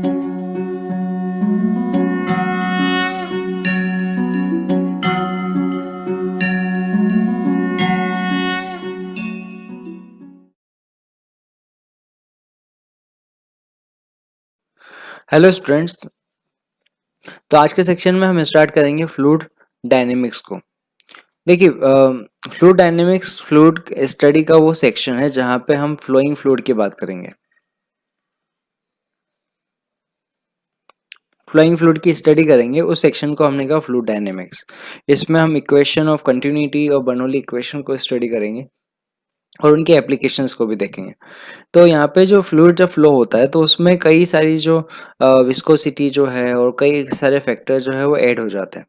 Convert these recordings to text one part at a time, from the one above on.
Hello students. तो आज के सेक्शन में हम स्टार्ट करेंगे फ्लूइड डायनेमिक्स को। देखिए, फ्लूइड डायनेमिक्स फ्लूइड स्टडी का वो सेक्शन है जहाँ पे हम फ्लोइंग फ्लूइड की बात करेंगे। फ्लोइंग फ्लूइड की स्टडी करेंगे, उस सेक्शन को हमने कहा फ्लूइड डायनेमिक्स। इसमें हम इक्वेशन ऑफ कंटिन्यूटी और बर्नौली इक्वेशन को स्टडी करेंगे और उनके एप्लीकेशंस को भी देखेंगे। तो यहाँ पे जो फ्लूइड जब फ्लो होता है तो उसमें कई सारी जो विस्कोसिटी जो है और कई सारे फैक्टर जो है वो ऐड हो जाते हैं।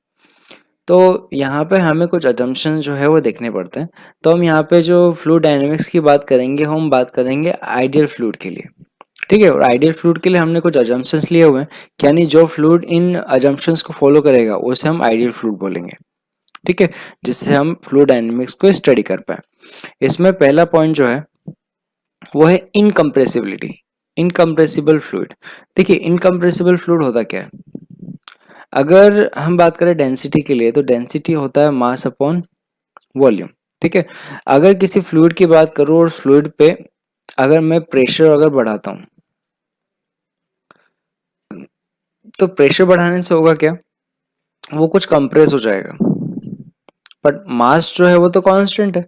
तो यहाँ पे हमें कुछ अजम्पशन जो है वो देखने पड़ते हैं। तो हम यहाँ पे जो फ्लूइड डायनेमिक्स की बात करेंगे, हम बात करेंगे आइडियल फ्लूइड के लिए। ठीक है, और आइडियल फ्लूइड के लिए हमने कुछ अजम्पशंस लिए हुए हैं, यानी जो फ्लूइड इन अजम्पशंस को फॉलो करेगा उसे हम आइडियल फ्लूइड बोलेंगे। ठीक है, जिससे हम फ्लूइड डायनेमिक्स को स्टडी कर पाए। इसमें पहला पॉइंट जो है वो है इनकम्प्रेसिबिलिटी, इनकम्प्रेसिबल फ्लूइड। देखिए, इनकम्प्रेसिबल फ्लूइड होता क्या है? अगर हम बात करें डेंसिटी के लिए, तो डेंसिटी होता है मास अपॉन वॉल्यूम। ठीक है, अगर किसी फ्लूइड की बात करूं और फ्लूइड पे अगर मैं प्रेशर अगर बढ़ाता हूं, तो प्रेशर बढ़ाने से होगा क्या? वो कुछ कंप्रेस हो जाएगा, बट मास जो है वो तो कांस्टेंट है।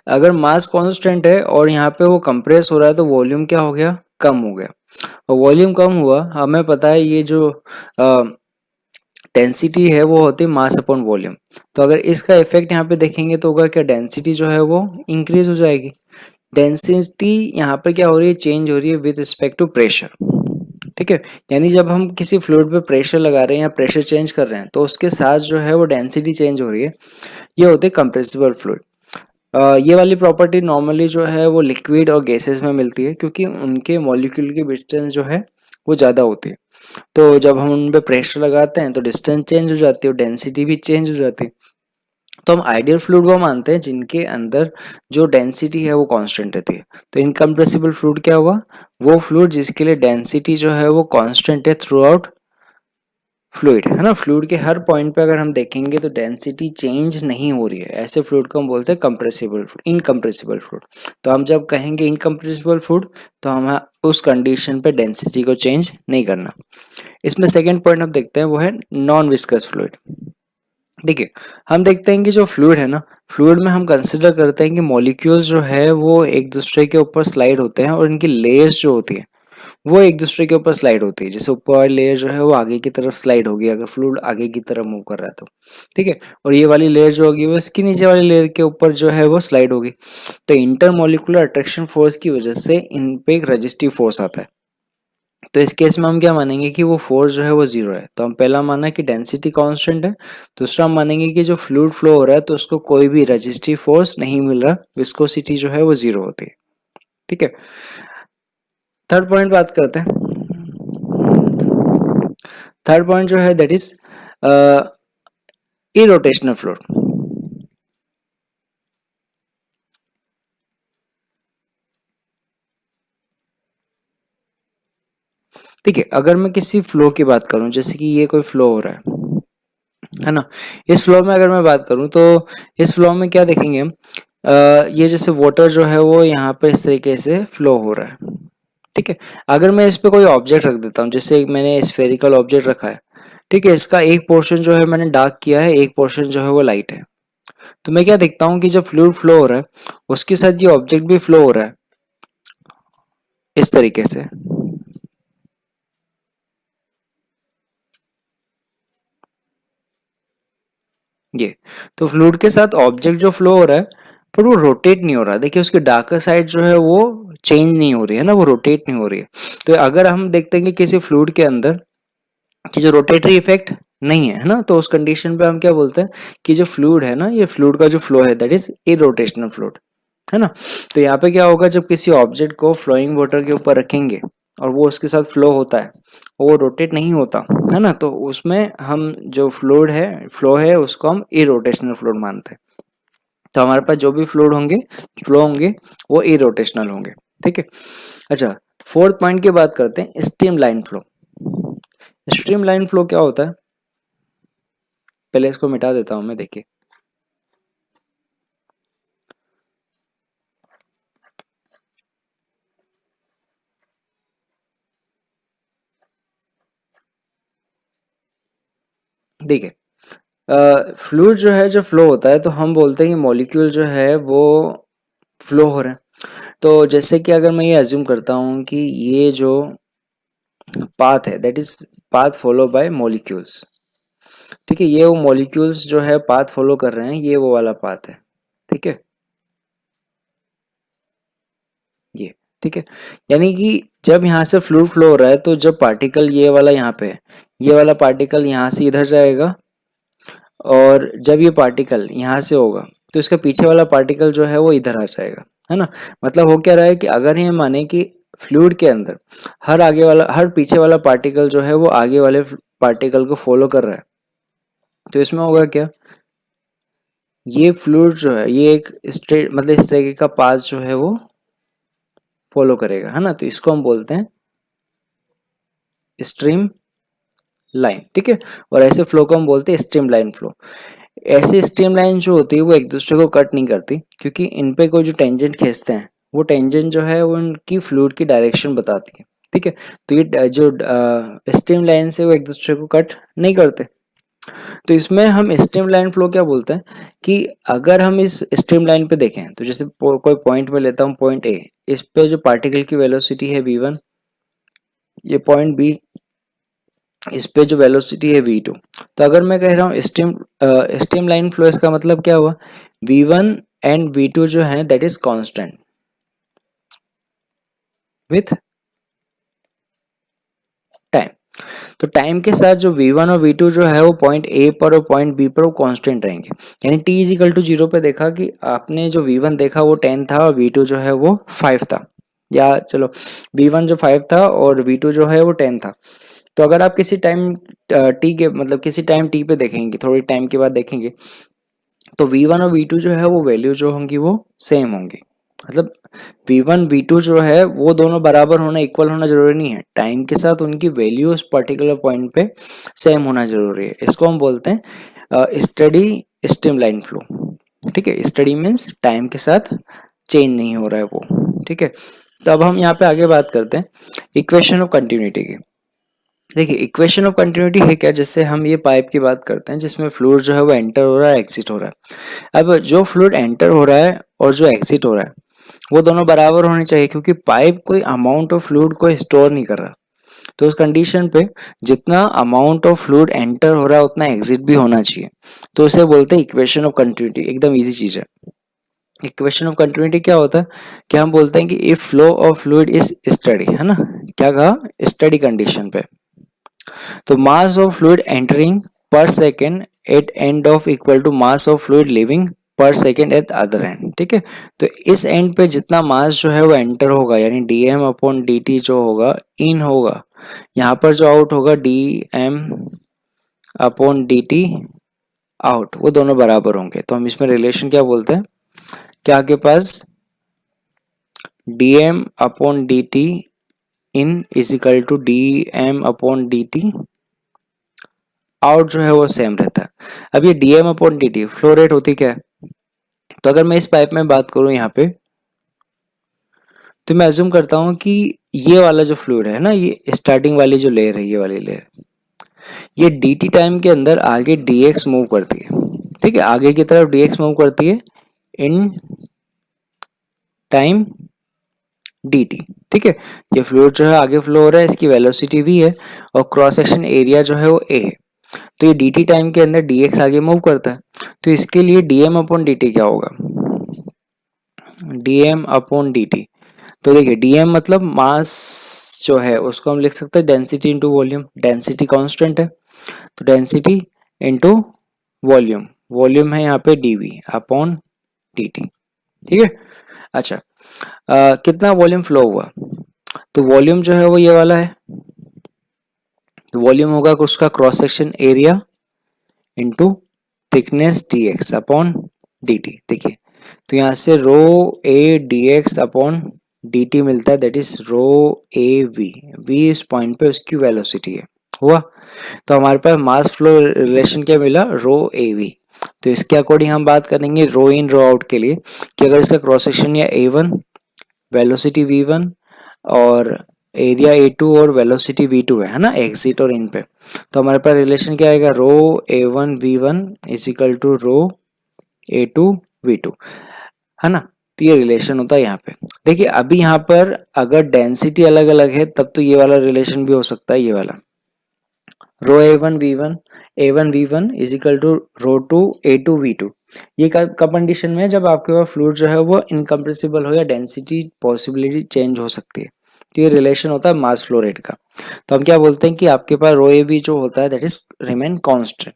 अगर मास कांस्टेंट है और यहाँ पे वो कंप्रेस हो रहा है तो वॉल्यूम क्या हो गया? कम हो गया। और वॉल्यूम कम हुआ, हमें पता है ये जो डेंसिटी है वो होती है मास अपॉन वॉल्यूम। तो अगर इसका इफेक्ट यहाँ पे देखेंगे तो होगा क्या? डेंसिटी जो है वो इंक्रीज हो जाएगी। डेंसिटी यहाँ पे क्या हो रही है? चेंज हो रही है विद रिस्पेक्ट टू प्रेशर। ठीक है, यानी जब हम किसी फ्लूइड पे प्रेशर लगा रहे हैं या प्रेशर चेंज कर रहे हैं तो उसके साथ जो है वो डेंसिटी चेंज हो रही है। ये होते हैं कंप्रेसिबल फ्लूइड। ये वाली प्रॉपर्टी नॉर्मली जो है वो लिक्विड और गैसेस में मिलती है, क्योंकि उनके मॉलिक्यूल की डिस्टेंस जो है वो ज़्यादा होती है। तो जब हम उन पे प्रेशर लगाते हैं तो डिस्टेंस चेंज हो जाती है और डेंसिटी भी चेंज हो जाती है। तो हम आइडियल फ्लूइड वो मानते हैं जिनके अंदर जो डेंसिटी है वो कांस्टेंट रहती है। तो इनकम्प्रेसिबल फ्लूइड क्या हुआ? वो फ्लूइड जिसके लिए डेंसिटी जो है वो कांस्टेंट है थ्रू आउट फ्लूइड, है ना। फ्लूइड के हर पॉइंट पे अगर हम देखेंगे तो डेंसिटी चेंज नहीं हो रही है, ऐसे फ्लूइड को हम बोलते हैं कंप्रेसिबल इनकम्प्रेसिबल फ्लूइड। तो हम जब कहेंगे इनकम्प्रेसिबल फ्लूइड तो हम उस कंडीशन पे डेंसिटी को चेंज नहीं करना। इसमें सेकेंड पॉइंट हम देखते हैं वो है नॉन विस्कस फ्लूइड। देखिए, हम देखते हैं कि जो फ्लूइड है ना, फ्लूइड में हम कंसिडर करते हैं कि मॉलिक्यूल्स जो है वो एक दूसरे के ऊपर स्लाइड होते हैं और इनकी लेयर्स जो होती है वो एक दूसरे के ऊपर स्लाइड होती है। जैसे ऊपर वाली लेयर जो है वो आगे की तरफ स्लाइड होगी अगर फ्लूइड आगे की तरफ मूव कर रहा है तो। ठीक है, और ये वाली लेयर जो होगी वो इसकी नीचे वाली लेयर के ऊपर जो है वो स्लाइड होगी। तो इंटरमोलिकुलर अट्रैक्शन फोर्स की वजह से इन पे एक रेजिस्टिव फोर्स आता है। तो इस केस में हम क्या मानेंगे कि वो फोर्स जो है वो जीरो है। तो हम पहला माना कि डेंसिटी कांस्टेंट है। दूसरा हम मानेंगे कि जो फ्लूइड फ्लो हो रहा है तो उसको कोई भी रेजिस्टिव फोर्स नहीं मिल रहा, विस्कोसिटी जो है वो जीरो होती है। ठीक है, थर्ड पॉइंट बात करते हैं। थर्ड पॉइंट जो है दैट इज इरोटेशनल फ्लूइड। ठीक है, अगर मैं किसी फ्लो की बात करूं, जैसे कि ये कोई फ्लो हो रहा है ना। इस फ्लो में अगर मैं बात करूं तो इस फ्लो में क्या देखेंगे हम? ये जैसे वाटर जो है वो यहाँ पे इस तरीके से फ्लो हो रहा है। ठीक है, अगर मैं इस पे कोई ऑब्जेक्ट रख देता हूँ, जैसे मैंने स्फेरिकल ऑब्जेक्ट रखा है। ठीक है, इसका एक पोर्शन जो है मैंने डार्क किया है, एक पोर्शन जो है वो लाइट है। तो मैं क्या देखता हूँ कि जब फ्लूइड फ्लो हो रहा है उसके साथ ये ऑब्जेक्ट भी फ्लो हो रहा है इस तरीके से। ये तो फ्लूइड के साथ ऑब्जेक्ट जो फ्लो हो रहा है पर वो रोटेट नहीं हो रहा। देखिए, उसकी डार्कर साइड जो है वो चेंज नहीं हो रही है ना, वो रोटेट नहीं हो रही है। तो अगर हम देखते हैं कि किसी फ्लूइड के अंदर कि जो रोटेटरी इफेक्ट नहीं है ना, तो उस कंडीशन पे हम क्या बोलते हैं कि जो फ्लूइड है ना, ये फ्लूइड का जो फ्लो है दैट इज इरोटेशनल फ्लूइड, है ना। तो यहाँ पे क्या होगा, जब किसी ऑब्जेक्ट को फ्लोइंग वाटर के ऊपर रखेंगे और वो उसके साथ फ्लो होता है, वो रोटेट नहीं होता है ना, तो उसमें हम जो फ्लूइड है फ्लो है उसको हम इरोटेशनल फ्लूइड मानते हैं। तो हमारे पास जो भी फ्लूइड होंगे फ्लो होंगे वो इरोटेशनल होंगे। ठीक है, अच्छा, फोर्थ पॉइंट की बात करते हैं stream line flow. Stream line flow क्या होता है, पहले इसको मिटा देता हूं मैं, देखिए देखिए फ्लूइड जो है, जब फ्लो होता है तो हम बोलते हैं कि मॉलिक्यूल जो है वो फ्लो हो रहे हैं। तो जैसे कि अगर मैं ये अज्यूम करता हूँ कि ये जो पाथ है that is path follow by molecules, ठीक है, ये वो मॉलिक्यूल्स जो है पाथ फॉलो कर रहे हैं, ये वो वाला पाथ है, ठीक है, ये ठीक है। यानी कि जब यहाँ से फ्लूइड फ्लो हो रहा है तो जब पार्टिकल ये वाला यहाँ पे है, ये वाला पार्टिकल यहाँ से इधर जाएगा, और जब ये पार्टिकल यहाँ से होगा तो इसका पीछे वाला पार्टिकल जो है वो इधर आ जाएगा, है ना। मतलब हो क्या रहा है कि अगर ये माने कि फ्लूइड के अंदर हर पीछे वाला पार्टिकल जो है वो आगे वाले पार्टिकल को फॉलो कर रहा है, तो इसमें होगा क्या, ये फ्लूइड जो है ये एक स्ट्रेट मतलब इस तरीके का पाथ जो है वो फॉलो करेगा, है ना। तो इसको हम बोलते हैं स्ट्रीम लाइन, ठीक है। और ऐसे फ्लो को हम बोलते हैं स्ट्रीम लाइन फ्लो। ऐसे स्ट्रीम लाइन जो होती है वो एक दूसरे को कट नहीं करती, क्योंकि इन पे कोई जो टेंजेंट खींचते हैं वो टेंजेंट जो है वो उनकी फ्लूइड की डायरेक्शन बताती है, ठीक है। तो ये जो स्ट्रीम लाइन से वो एक दूसरे को कट नहीं करते। तो इसमें हम स्ट्रीम लाइन फ्लो क्या बोलते हैं कि अगर हम इस स्ट्रीम लाइन पे देखें तो जैसे कोई पॉइंट में लेता हूँ पॉइंट ए, इस पे जो पार्टिकल की वेलोसिटी है v1, ये पॉइंट बी, इस पे जो वेलोसिटी है v2। तो अगर मैं कह रहा हूँ स्ट्रीम लाइन फ्लो, इसका मतलब क्या हुआ, v1 एंड v2 जो है that is constant with time. तो टाइम के साथ जो v1 और v2 जो है वो पॉइंट ए पर और पॉइंट बी पर वो कांस्टेंट रहेंगे। यानी t इज इक्वल टू 0 पे देखा कि आपने जो v1 देखा वो 10 था और v2 जो है वो 5 था, या चलो v1 जो 5 था और v2 जो है वो 10 था। तो अगर आप किसी टाइम टी के मतलब किसी टाइम टी पे देखेंगे, थोड़ी टाइम के बाद देखेंगे, तो v1 और v2 जो है वो वैल्यू जो होंगी वो सेम होंगी। मतलब v1 v2 जो है वो दोनों बराबर होना, इक्वल होना जरूरी नहीं है, टाइम के साथ उनकी वैल्यू उस पर्टिकुलर पॉइंट पे सेम होना जरूरी है। इसको हम बोलते हैं स्टडी स्ट्रीमलाइन फ्लो, ठीक है। स्टडी मीन्स टाइम के साथ चेंज नहीं हो रहा है वो, ठीक है। तो अब हम यहाँ पे आगे बात करते हैं इक्वेशन ऑफ कंटिन्यूटी की। देखिए इक्वेशन ऑफ कंटिन्यूटी है क्या, जैसे हम ये पाइप की बात करते हैं जिसमें फ्लूइड जो है वो एंटर हो रहा है, एग्जिट हो रहा है। अब जो फ्लूइड एंटर हो रहा है और जो एग्जिट हो रहा है वो दोनों बराबर होने चाहिए, क्योंकि पाइप कोई अमाउंट ऑफ फ्लूइड को स्टोर नहीं कर रहा। तो उस कंडीशन पे जितना अमाउंट ऑफ फ्लूइड एंटर हो रहा है उतना एग्जिट भी होना चाहिए। तो उसे बोलते हैं इक्वेशन ऑफ कंटिन्यूटी, एकदम इजी चीज है। इक्वेशन ऑफ कंटिन्यूटी क्या होता है कि हम बोलते हैं कि if flow of fluid is steady, है ना, क्या कहा, स्टडी कंडीशन पे, तो mass of fluid entering per second at end of equal to mass of fluid leaving per second at other end, ठीक है। तो इस एंड पे जितना मास जो है वो एंटर होगा, यानी dm अपॉन dt जो होगा इन होगा, यहाँ पर जो आउट होगा dm अपॉन dt आउट, वो दोनों बराबर होंगे। तो हम इसमें रिलेशन क्या बोलते हैं, क्या आपके पास dm upon dt in is equal to dm upon dt out जो है वो सेम रहता है। अब ये dm upon dt flow rate होती क्या है, तो अगर मैं इस पाइप में बात करूं यहाँ पे, तो मैं अज्यूम करता हूँ कि ये वाला जो फ्लूइड है ना, ये स्टार्टिंग वाली जो लेयर है, ये वाली लेयर, ये dt टाइम के अंदर आगे dx मूव करती है, ठीक है, आगे की तरफ dx मूव करती है इन टाइम dt, ठीक है। ये फ्लूइड जो है आगे फ्लो हो रहा है, इसकी वेलोसिटी v है और क्रॉस सेक्शन एरिया जो है वो a है। तो ये dt टाइम के अंदर dx आगे मूव करता है, तो इसके लिए dm अपॉन dt क्या होगा, dm अपॉन dt। तो देखिए dm मतलब मास जो है उसको हम लिख सकते हैं density into volume, density constant है, तो डेंसिटी इंटू वॉल्यूम, वॉल्यूम है यहाँ पे dv अपॉन dt, ठीक है। अच्छा कितना वॉल्यूम फ्लो हुआ, तो वॉल्यूम जो है वो ये वाला है, तो वॉल्यूम होगा उसका cross section area into thickness dx upon dt, देखिए तो यहाँ से rho A dx upon dt मिलता है, that is rho A V, V इस पॉइंट पे उसकी वेलोसिटी है, हुआ। तो हमारे पास मास फ्लो रिलेशन क्या मिला, रो ए वी। तो इसके अकॉर्डिंग हम बात करेंगे रो इन रो आउट के लिए कि अगर इसका क्रॉस सेक्शन या ए वन, वेलोसिटी वी वन और एरिया ए टू और वेलोसिटी वी टू है ना, एग्जिट और इन पे, तो हमारे पास रिलेशन क्या आएगा, rho a one we one is equal to rho A two v two, है ना। तो ये रिलेशन होता है यहाँ पे। देखिए अभी यहाँ पर अगर डेंसिटी अलग अलग है तब तो ये वाला रिलेशन भी हो सकता है, ये वाला rho a one we one is equal to rho two a two v two. ये कब कंडीशन में है, जब आपके पास फ्लूइड जो है वो इनकम्प्रेसिबल हो या डेंसिटी पॉसिबिलिटी चेंज हो सकती है। तो ये रिलेशन होता है मास फ्लो रेट का। तो हम क्या बोलते हैं कि आपके पास रो ए वी जो होता है दैट इज रिमेन कांस्टेंट।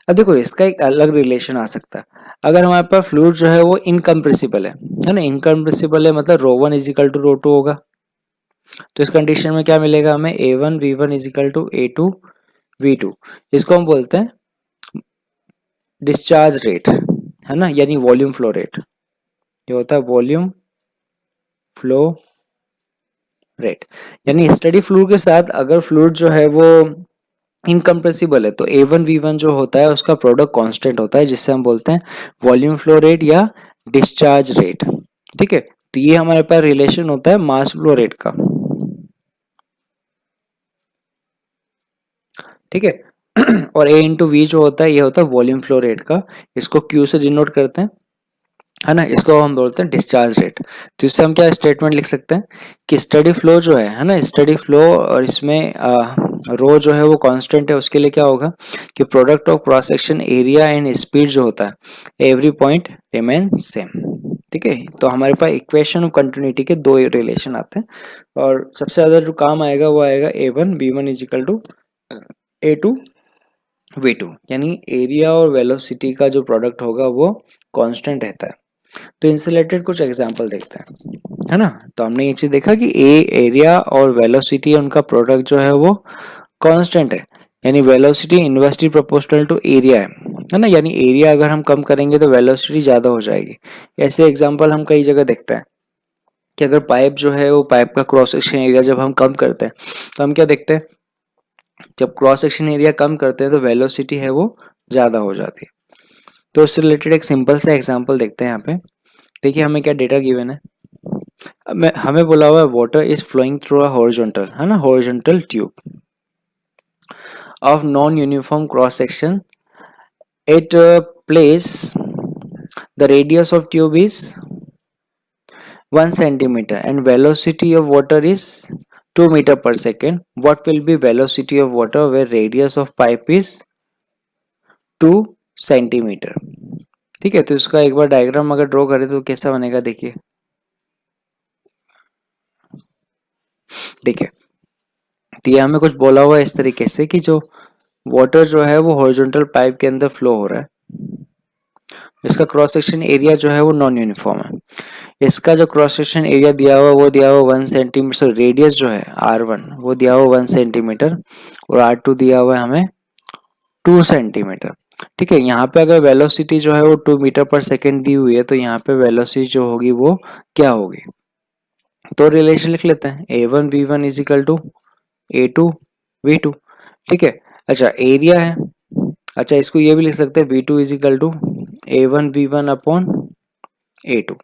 अब देखो इसका एक अलग रिलेशन आ सकता है, अगर हमारे पास फ्लूइड जो है वो इनकम्प्रेसिबल है ना, इनकम्प्रेसिबल है मतलब rho one is equal to rho two होगा। तो इस कंडीशन में क्या मिलेगा हमें, a one we one is equal to a two v two. इसको हम बोलते हैं डिस्चार्ज रेट, है ना, यानी वॉल्यूम फ्लो रेट। ये होता है वॉल्यूम फ्लो रेट। यानी स्टडी फ्लूइड के साथ अगर फ्लूइड जो है वो इनकम्प्रेसिबल है तो ए वन वी वन जो होता है उसका प्रोडक्ट कांस्टेंट होता है, जिससे हम बोलते हैं वॉल्यूम फ्लो रेट या डिस्चार्ज रेट। ठीक है, तो ये हमारे पास रिलेशन होता है मास फ्लो रेट का। ठीक है और ए इंटू वी जो होता है ये होता है वॉल्यूम फ्लो रेट का, इसको क्यू से डिनोट करते हैं, है ना, इसको हम बोलते हैं डिस्चार्ज रेट। तो इससे हम क्या स्टेटमेंट लिख सकते हैं कि स्टडी फ्लो जो है ना, स्टडी फ्लो और इसमें रो जो है वो कांस्टेंट है, उसके लिए क्या होगा कि product of cross section area and speed जो होता है एवरी पॉइंट रिमेन सेम। ठीक है, तो हमारे पास इक्वेशन ऑफ कंटिन्यूटी के दो रिलेशन आते हैं और सबसे ज्यादा जो काम आएगा वो आएगा a one b one is equal to a two v two, यानी एरिया और वेलोसिटी का जो प्रोडक्ट होगा वो कांस्टेंट रहता है। तो इनसे रिलेटेड कुछ एग्जांपल देखते हैं, है ना। तो हमने ये चीज देखा कि ए एरिया और वेलोसिटी उनका प्रोडक्ट जो है वो कांस्टेंट है, यानी velocity inversely proportional to area है ना, यानी एरिया अगर हम कम करेंगे तो वेलोसिटी ज्यादा हो जाएगी। ऐसे एग्जांपल हम कई जगह देखते हैं कि अगर पाइप जो है वो पाइप का क्रॉस सेक्शन एरिया जब हम कम करते हैं तो हम क्या देखते हैं, जब क्रॉस सेक्शन एरिया कम करते हैं तो वेलोसिटी है वो ज्यादा हो जाती है। तो उससे रिलेटेड एक सिंपल सा एग्जांपल देखते हैं यहाँ पे। देखिए हमें क्या डेटा गिवन है, हमें बोला हुआ है water is flowing through a horizontal, है ना, horizontal tube of non uniform cross section at place the radius of tube is 1 centimeter and velocity of water is 2 meter per second. What will be velocity of water where radius of pipe is 2 centimeter? ठीक है, तो इसका एक बार diagram अगर draw करें तो कैसा बनेगा, देखिए देखिए तो ये हमें कुछ बोला हुआ है इस तरीके से कि जो वाटर जो है वो हॉरिजॉन्टल पाइप के अंदर फ्लो हो रहा है, इसका क्रॉस सेक्शन एरिया जो है वो नॉन यूनिफॉर्म है, इसका जो क्रॉस सेक्शन एरिया दिया हुआ वो दिया हुआ 1 सेंटीमीटर, रेडियस जो है R1 वो दिया हुआ 1 सेंटीमीटर और R2 दिया हुआ है हमें 2 सेंटीमीटर। ठीक है, यहाँ पे अगर वेलोसिटी जो है वो 2 मीटर पर सेकेंड दी हुई है तो यहाँ पे वेलोसिटी जो होगी वो क्या होगी, तो रिलेशन लिख लेते हैं a one we one is equal to a two v two. ठीक है, अच्छा एरिया है, अच्छा इसको ये भी लिख सकते हैं V two is equal to A one we one upon A two.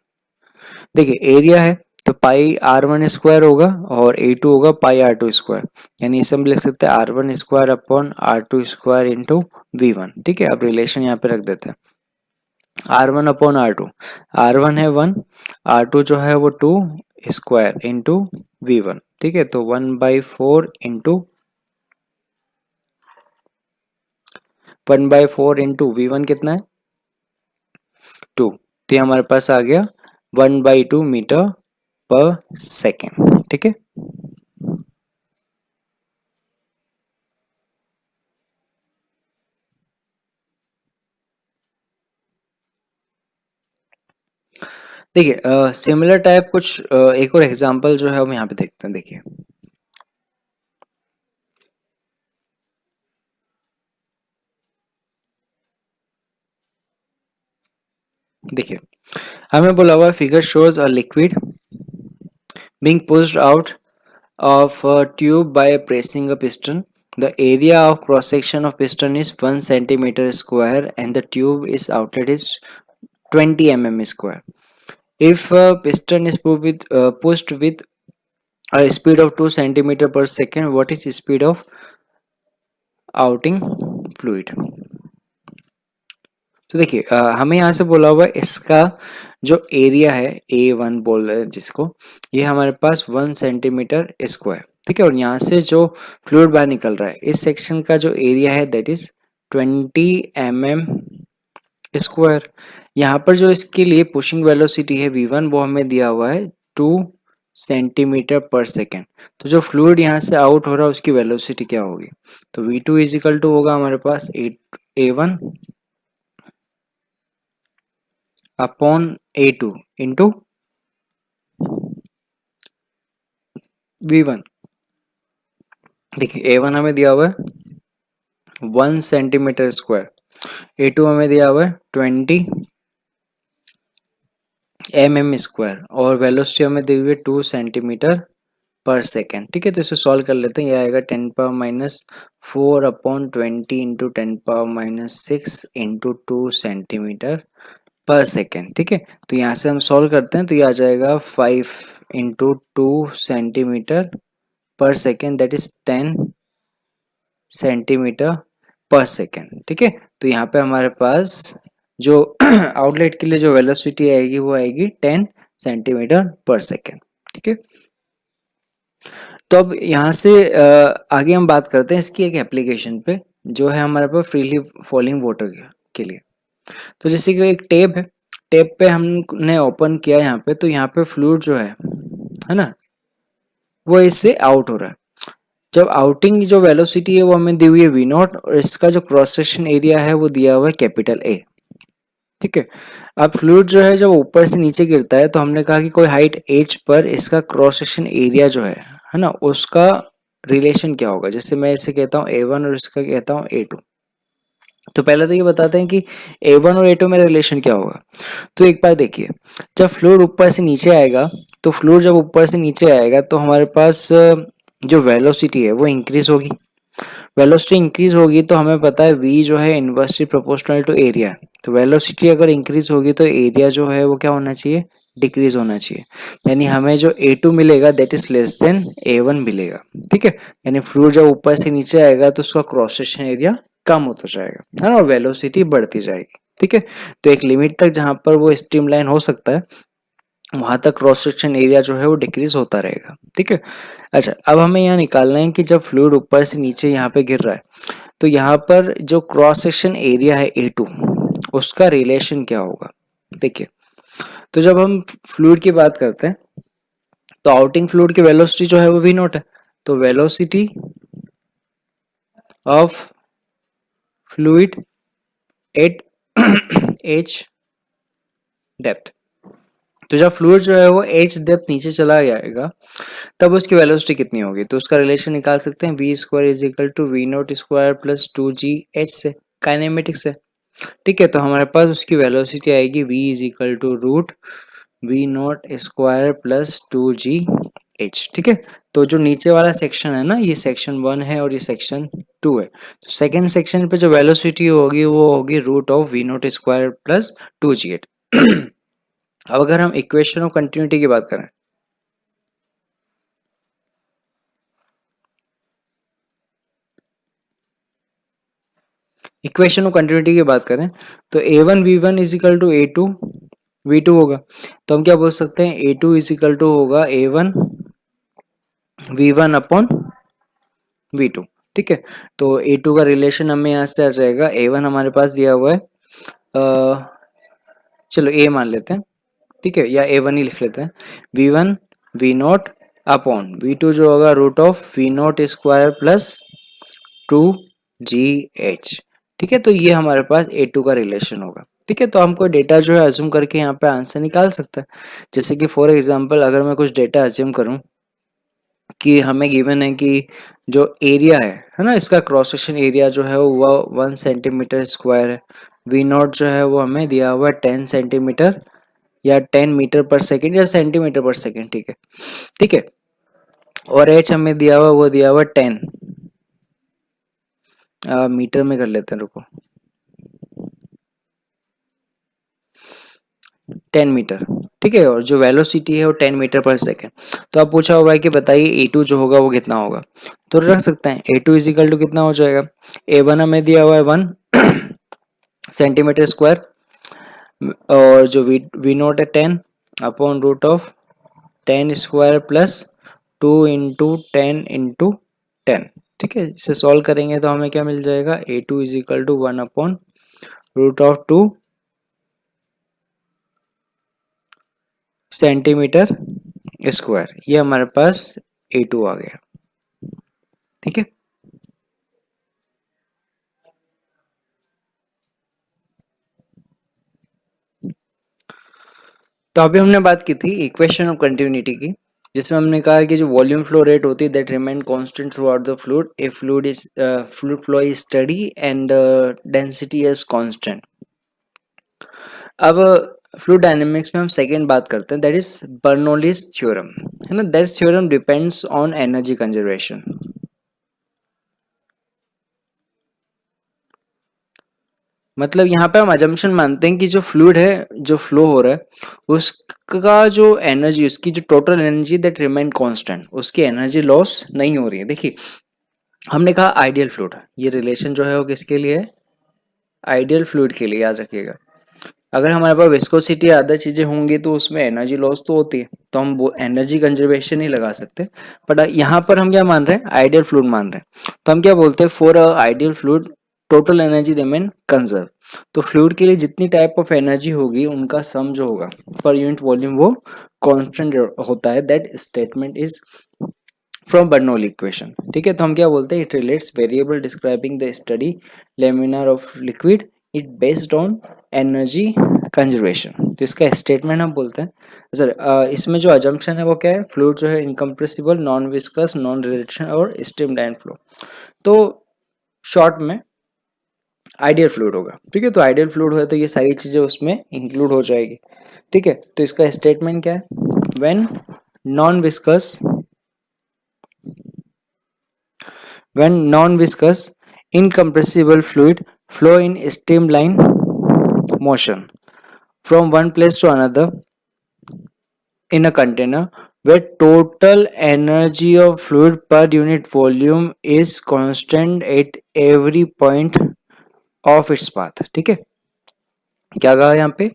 देखिए एरिया है तो पाई आर वन स्क्वायर होगा और ए टू होगा पाई आर टू स्क्वायर, यानी इसे हम लिख सकते हैं R one square upon R two square into V one. ठीक है, अब रिलेशन यहाँ पे रख देते हैं R one upon R two, R one है 1, आर टू जो है वो 2 स्क्वायर इंटू वी वन। ठीक है, तो 1/4 इंटू 1/4 इंटू वी वन कितना है 2, तो ये हमारे पास आ गया 1/2 मीटर पर सेकेंड। ठीक है, देखिए सिमिलर टाइप कुछ एक और एग्जांपल जो है हम यहाँ पे देखते हैं। देखिए देखिए हमें बोला हुआ figure shows a liquid being pushed out of a tube by pressing a piston The area of cross section of piston is 1 centimeter square and the tube is outlet is 20 mm square. If a piston is pushed with a speed of 2 centimeter per second, what is the speed of outing fluid? तो देखिए हमें यहाँ से बोला हुआ है इसका जो एरिया है A1 बोल रहे हैं जिसको, ये हमारे पास 1 सेंटीमीटर स्क्वायर, ठीक है। और यहाँ से जो फ्लूइड बाहर निकल रहा है इस सेक्शन का जो एरिया है दैट इज 20 mm स्क्वायर। यहाँ पर जो इसके लिए पुशिंग वेलोसिटी है V1 वो हमें दिया हुआ है 2 सेंटीमीटर पर सेकेंड। तो जो फ्लूइड यहाँ से आउट हो रहा है उसकी वेलोसिटी क्या होगी? तो V2 इज इक्वल टू होगा हमारे पास A1 upon A2 into V1। देखिए A1 हमें दिया हुआ है 1 सेंटीमीटर स्क्वायर, A2 हमें दिया हुआ है 20 mm स्क्वायर और वेलोसिटी हमें दी हुई है 2 सेंटीमीटर पर सेकेंड, ठीक है। तो इसे सॉल्व कर लेते हैं। यह आएगा 10⁻⁴ अपॉन 20 इंटू 10⁻⁶ इंटू 2 सेंटीमीटर पर सेकेंड, ठीक है। तो यहाँ से हम सॉल्व करते हैं तो ये आ जाएगा 5 इंटू 2 सेंटीमीटर पर सेकेंड दैट इज 10 सेंटीमीटर पर सेकेंड, ठीक है। तो यहाँ पे हमारे पास जो आउटलेट के लिए जो वेलोसिटी आएगी वो आएगी 10 सेंटीमीटर पर सेकेंड, ठीक है। तो अब यहाँ से आगे हम बात करते हैं इसकी एक एप्लीकेशन पे जो है हमारे पास फ्रीली फॉलिंग वाटर के लिए। तो जैसे कि एक टेप है, टेप पे हमने ओपन किया यहाँ पे, तो यहाँ पे फ्लूइड जो है ना, वो इससे आउट हो रहा है। जब आउटिंग जो वेलोसिटी है वो हमें दी हुई है V0 और इसका जो क्रॉस सेक्शन एरिया है वो दिया हुआ है कैपिटल A, ठीक है। अब फ्लूइड जो है जब ऊपर से नीचे गिरता है तो हमने कहा कि कोई हाइट h पर इसका क्रॉस सेक्शन एरिया जो है ना, उसका रिलेशन क्या होगा। जैसे मैं इसे कहता हूँ A1 और इसका कहता हूँ A2। तो पहले तो ये बताते हैं कि A1 और A2 में रिलेशन क्या होगा। तो एक बार देखिए, जब फ्लूइड ऊपर से नीचे आएगा तो फ्लूइड जब ऊपर से नीचे आएगा तो हमारे पास जो वेलोसिटी है वो इंक्रीज होगी। वेलोसिटी इंक्रीज होगी तो हमें पता है v जो है इनवर्सली प्रोपोर्शनल टू एरिया। तो वेलोसिटी अगर इंक्रीज होगी तो एरिया जो है वो क्या होना चाहिए? डिक्रीज होना चाहिए। यानी हमें जो A2 मिलेगा that is less then A1 मिलेगा, ठीक है। यानी फ्लूइड जब ऊपर से नीचे आएगा तो उसका क्रॉस सेक्शन एरिया कम होता जाएगा, है ना, और वेलोसिटी बढ़ती जाएगी, ठीक है। तो एक लिमिट तक जहां पर वो स्ट्रीमलाइन हो सकता है वहां तक क्रॉस सेक्शन एरिया जो है वो डिक्रीज होता रहेगा, ठीक है। अच्छा, अब हमें यहाँ निकालना है कि जब फ्लूइड ऊपर से नीचे यहाँ पे गिर रहा है तो यहाँ पर जो क्रॉस सेक्शन एरिया है A2 उसका रिलेशन क्या होगा। देखिए, तो जब हम फ्लूइड की बात करते हैं तो आउटिंग फ्लूइड की वेलोसिटी जो है वो V0 है। तो velocity of fluid at h depth. तो जब फ्लूइड जो है वो h डेप्थ नीचे चला जाएगा तब उसकी वेलोसिटी कितनी होगी। तो उसका रिलेशन निकाल सकते हैं v square is equal to V0 square plus 2gh से, काइनेमेटिक्स से, ठीक है। तो हमारे पास उसकी वेलोसिटी आएगी v is equal to root V0 square plus 2gh, ठीक है। तो जो नीचे वाला सेक्शन है ना, ये सेक्शन 1 है और ये सेक्शन 2 है। तो सेकेंड सेक्शन पे जो वेलोसिटी होगी वो होगी root of V0 square plus 2gh। अब अगर हम इक्वेशन ऑफ कंटिन्यूटी की बात करें, इक्वेशन ऑफ कंटिन्यूटी की बात करें तो A1 V1 is equal to A2 V2 होगा। तो हम क्या बोल सकते हैं, A2 इज इक्वल टू होगा A1 V1 अपॉन V2, ठीक है। तो A2 का रिलेशन हमें यहाँ से आ जाएगा, A1 हमारे पास दिया हुआ है, चलो A मान लेते हैं, ठीक है, या A1 ही लिख लेते हैं। V1 V0 अपॉन V2 जो होगा root of V0 square plus 2gh, ठीक है। तो ये हमारे पास A2 का रिलेशन होगा, ठीक है। तो हम कोई डेटा जो है अज्यूम करके यहाँ पे आंसर निकाल सकते हैं। जैसे कि फॉर एग्जांपल अगर मैं कुछ डेटा अज्यूम करूँ कि हमें गिवन है कि जो एरिया है ना, इसका क्रॉस सेक्शन एरिया जो है वो 1 सेंटीमीटर स्क्वायर है। V0 जो है वो हमें दिया हुआ है 10 सेंटीमीटर या 10 मीटर पर सेकेंड या सेंटीमीटर पर सेकेंड, ठीक है, ठीक है। और h हमें दिया हुआ वो दिया हुआ 10, मीटर में कर लेते हैं, रुको। 10 मीटर, ठीक है, और जो वेलोसिटी है वो 10 मीटर पर सेकेंड। तो अब पूछा हुआ है कि बताइए A2 जो होगा वो कितना होगा। तो रख सकते हैं A2 इजिकल टू कितना हो जाएगा, A1 हमें दिया हुआ है 1 सेंटीमीटर स्क्वायर, और जो वी नोट है 10 upon root of 10 square plus 2 into 10 into 10, ठीक है। इसे सॉल्व करेंगे तो हमें क्या मिल जाएगा, A2 is equal to 1 upon root of 2 centimetre square, ये हमारे पास A2 आ गया, ठीक है। तो अभी हमने बात की थी इक्वेशन ऑफ कंटिन्यूटी की, जिसमें हमने कहा कि जो वॉल्यूम फ्लो रेट होती है that remain constant through out the fluid if fluid flow is study and density is constant. अब फ्लूइड डायनेमिक्स में हम सेकेंड बात करते हैं, दैट इज बर्नौलीज थ्योरम, है ना। That theorem depends on energy conservation. मतलब यहाँ पे हम अजम्पशन मानते हैं कि जो फ्लूइड है, जो फ्लो हो रहा है, उसका जो एनर्जी, उसकी जो total energy that remain constant, उसकी एनर्जी लॉस नहीं हो रही है। देखिए हमने कहा आइडियल फ्लूइड, ये रिलेशन जो है वो किसके लिए है, आइडियल फ्लूइड के लिए, याद रखिएगा। अगर हमारे पास विस्कोसिटी अदर चीजें होंगी तो उसमें एनर्जी लॉस तो होती है, तो हम वो एनर्जी कंजर्वेशन ही लगा सकते हैं। बट यहाँ पर हम क्या मान रहे हैं, आइडियल फ्लूइड मान रहे हैं। तो हम क्या बोलते हैं, for a ideal fluid total energy remain conserve. तो फ्लूइड के लिए जितनी टाइप ऑफ एनर्जी होगी उनका सम जो होगा पर यूनिट वॉल्यूम वो कांस्टेंट होता है। That statement is from Bernoulli equation, ठीक है। तो हम क्या बोलते हैं, it relates variable describing the study laminar of liquid it based on energy conservation. तो इसका स्टेटमेंट हम बोलते हैं सर, इसमें जो अजम्पशन है वो क्या है, फ्लूइड जो है incompressible, non viscous, non relation और स्ट्रीमलाइन फ्लो। तो शॉर्ट में आइडियल फ्लूइड होगा, ठीक है। तो आइडियल फ्लूइड हो तो ये सारी चीजें उसमें इंक्लूड हो जाएगी, ठीक है। तो इसका स्टेटमेंट क्या है, when non viscous when non-viscous incompressible fluid flow in streamline motion from one place to another in a container where total energy of fluid per unit volume is constant at every point of its path, ठीक है। क्या कहा यहाँ पे,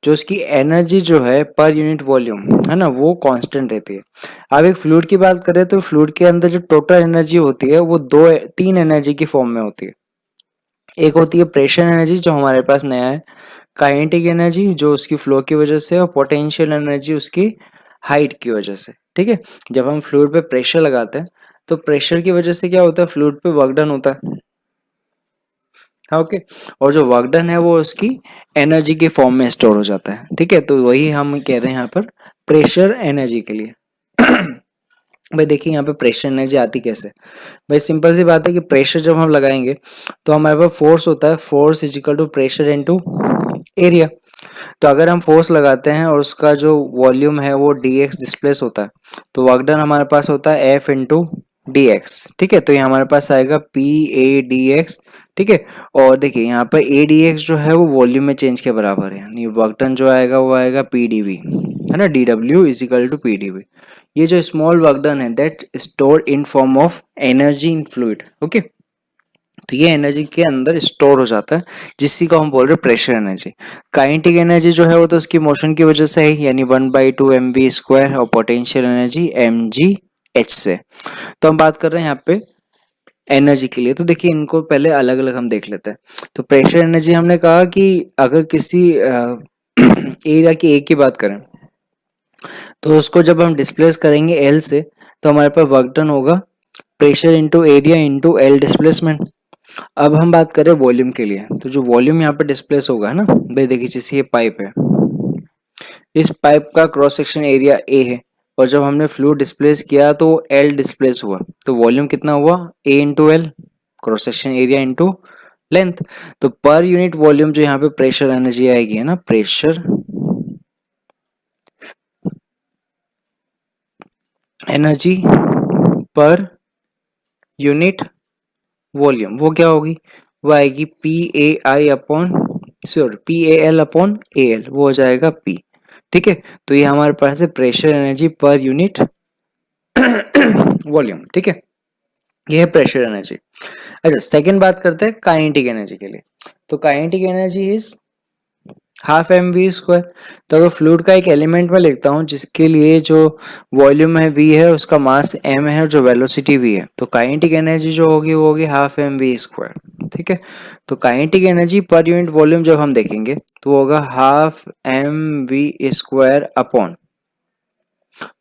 जो उसकी energy जो है पर यूनिट वॉल्यूम है ना वो कांस्टेंट रहती है। अब एक फ्लूइड की बात करें तो फ्लूइड के अंदर जो टोटल एनर्जी होती है वो तीन एनर्जी की फॉर्म में होती है। एक होती है प्रेशर एनर्जी जो हमारे पास नया है, काइनेटिक एनर्जी जो उसकी फ्लो की वजह से, और पोटेंशियल एनर्जी उसकी हाइट की वजह से, ठीक है। जब हम फ्लूइड पे प्रेशर लगाते हैं तो प्रेशर की वजह से क्या होता है, फ्लूइड पे वर्क डन होता है, हाँ ओके। और जो वर्क डन है वो उसकी एनर्जी के फॉर्म में स्टोर हो जाता है, ठीक है। तो वही हम कह रहे हैं यहाँ पर प्रेशर एनर्जी के लिए। भाई देखिए यहाँ पे प्रेशर एनर्जी आती कैसे, भाई सिंपल सी बात है कि प्रेशर जब हम लगाएंगे तो हमारे पास फोर्स होता है, force is equal to pressure into area. तो अगर हम फोर्स लगाते हैं और उसका जो वॉल्यूम है वो dx डिस्प्लेस होता है, तो वर्क डन हमारे पास होता है F इंटू डी एक्स, ठीक है। तो ये हमारे पास आएगा पी ए डी एक्स, ठीक है। और देखिए यहाँ पर ए डी एक्स जो है वो वॉल्यूम में चेंज के बराबर है, यानी वर्क डन जो आएगा वो आएगा पी डी वी, है ना, D W is equal to P D V. ये जो स्मॉल वर्क डन है that store in form of energy in fluid, okay. तो ये एनर्जी के अंदर स्टोर हो जाता है, जिसी को हम बोल रहे हैं प्रेशर एनर्जी। काइनेटिक एनर्जी जो है वो तो उसकी मोशन की वजह से है, यानी 1/2 mv², और पोटेंशियल एनर्जी mgh से। तो हम बात कर रहे हैं यहाँ पे एनर्जी के लिए। तो देखिए इनको पहले अलग अलग हम देख लेते हैं। तो प्रेशर एनर्जी हमने कहा कि अगर किसी एरिया की एक की बात करें तो उसको जब हम डिस्प्लेस करेंगे एल से, तो हमारे पास वर्क डन होगा pressure into area into L displacement. अब हम बात करें वॉल्यूम के लिए, तो जो वॉल्यूम यहाँ पे डिस्प्लेस होगा, है ना भाई, देखिए जैसे ये पाइप है, इस पाइप का क्रॉस सेक्शन एरिया ए है, और जब हमने फ्लूइड डिस्प्लेस किया तो एल डिस्प्लेस हुआ, तो वॉल्यूम कितना हुआ, a into l, cross section area into length. तो पर यूनिट वॉल्यूम जो यहाँ पे प्रेशर एनर्जी आएगी, है ना, pressure energy per unit volume, वो क्या होगी, वो आएगी P A I upon sorry P A L upon A L, वो हो जाएगा पी। ठीक है, तो ये हमारे पास है pressure energy per unit volume. ठीक है, ये है प्रेशर एनर्जी। अच्छा, सेकंड बात करते हैं काइनेटिक एनर्जी के लिए। तो kinetic energy is half M V square. तो अगर फ्लूइड का एक एलिमेंट में लिखता हूँ जिसके लिए जो वॉल्यूम है v है, उसका मास m है और जो वेलोसिटी v है, तो काइनेटिक एनर्जी जो होगी वो होगी हाफ एम वी स्क्वायर। ठीक है, तो kinetic energy per unit volume जब हम देखेंगे तो होगा half M V square upon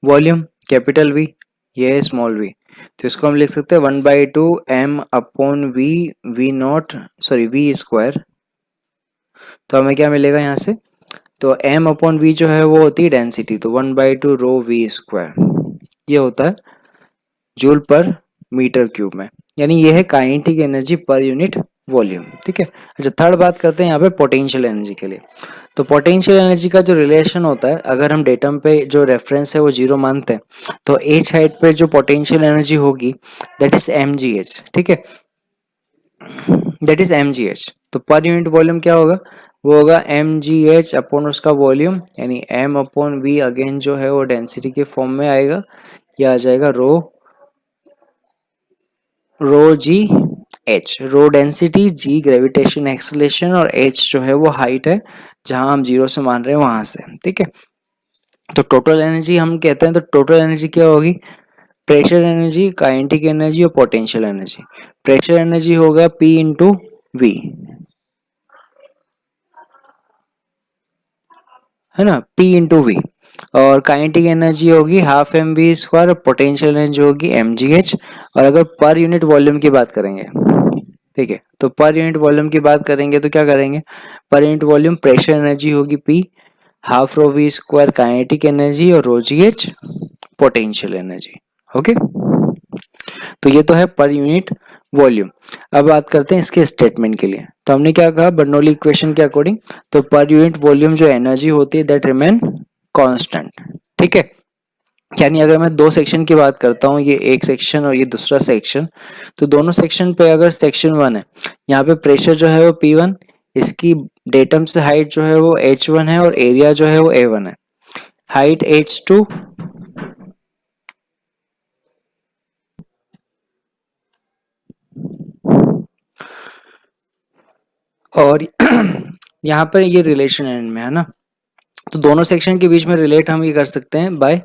volume capital V, ये है स्मॉल वी। तो इसको हम लिख सकते हैं 1/2 m upon V, V naught sorry V square. तो हमें क्या मिलेगा यहाँ से, तो m अपॉन वी जो है वो होती है डेंसिटी, तो 1/2 रो वी स्क्वायर, ये होता है जूल पर मीटर क्यूब में, यानी ये है kinetic energy per unit volume. ठीक है, अच्छा थर्ड बात करते हैं यहाँ पे पोटेंशियल एनर्जी के लिए। तो पोटेंशियल एनर्जी का जो रिलेशन होता है, अगर हम डेटम पे जो रेफरेंस है वो 0 मानते हैं, तो एच हाइट पे जो पोटेंशियल एनर्जी होगी that is M G H. ठीक है, that is M G H. तो पर यूनिट वॉल्यूम क्या होगा, वो होगा एम जी एच अपॉन उसका वॉल्यूम, यानी एम अपॉन वी अगेन जो है वो डेंसिटी के फॉर्म में आएगा, ये आ जाएगा रो रो जी एच। रो डेंसिटी, जी ग्रेविटेशन एक्सेलरेशन और एच जो है वो हाइट है जहां हम 0 से मान रहे हैं वहां से। ठीक है, तो टोटल एनर्जी हम कहते हैं, तो टोटल एनर्जी क्या होगी, प्रेशर एनर्जी, काइनेटिक एनर्जी और पोटेंशियल एनर्जी। प्रेशर एनर्जी होगा P इंटू वी, है ना, P इंटू वी। और काइनेटिक एनर्जी होगी हाफ एम वी स्क्वायर और पोटेंशियल एनर्जी होगी एम जी एच। और अगर पर यूनिट वॉल्यूम की बात करेंगे, ठीक है, तो पर यूनिट वॉल्यूम की बात करेंगे तो क्या करेंगे, per unit volume pressure energy होगी P, half rho we square kinetic energy और रो जी एच पोटेंशियल एनर्जी। ओके, तो ये तो है पर यूनिट वॉल्यूम। अब बात करते हैं इसके स्टेटमेंट के लिए। तो हमने क्या कहा बर्नौली इक्वेशन के अकॉर्डिंग, तो पर यूनिट वॉल्यूम जो एनर्जी होती है दैट रिमेन कांस्टेंट। ठीक है, यानी अगर मैं दो सेक्शन की बात करता हूँ, ये एक सेक्शन और ये दूसरा सेक्शन, तो दोनों सेक्शन पे अगर सेक्शन 1 है, यहाँ पे प्रेशर जो है वो P1, इसकी डेटम से हाइट जो है वो H1 है और एरिया जो है वो A1 है, हाइट H2 और यहाँ पर ये रिलेशन एंड में है ना, तो दोनों सेक्शन के बीच में रिलेट हम ये कर सकते हैं बाय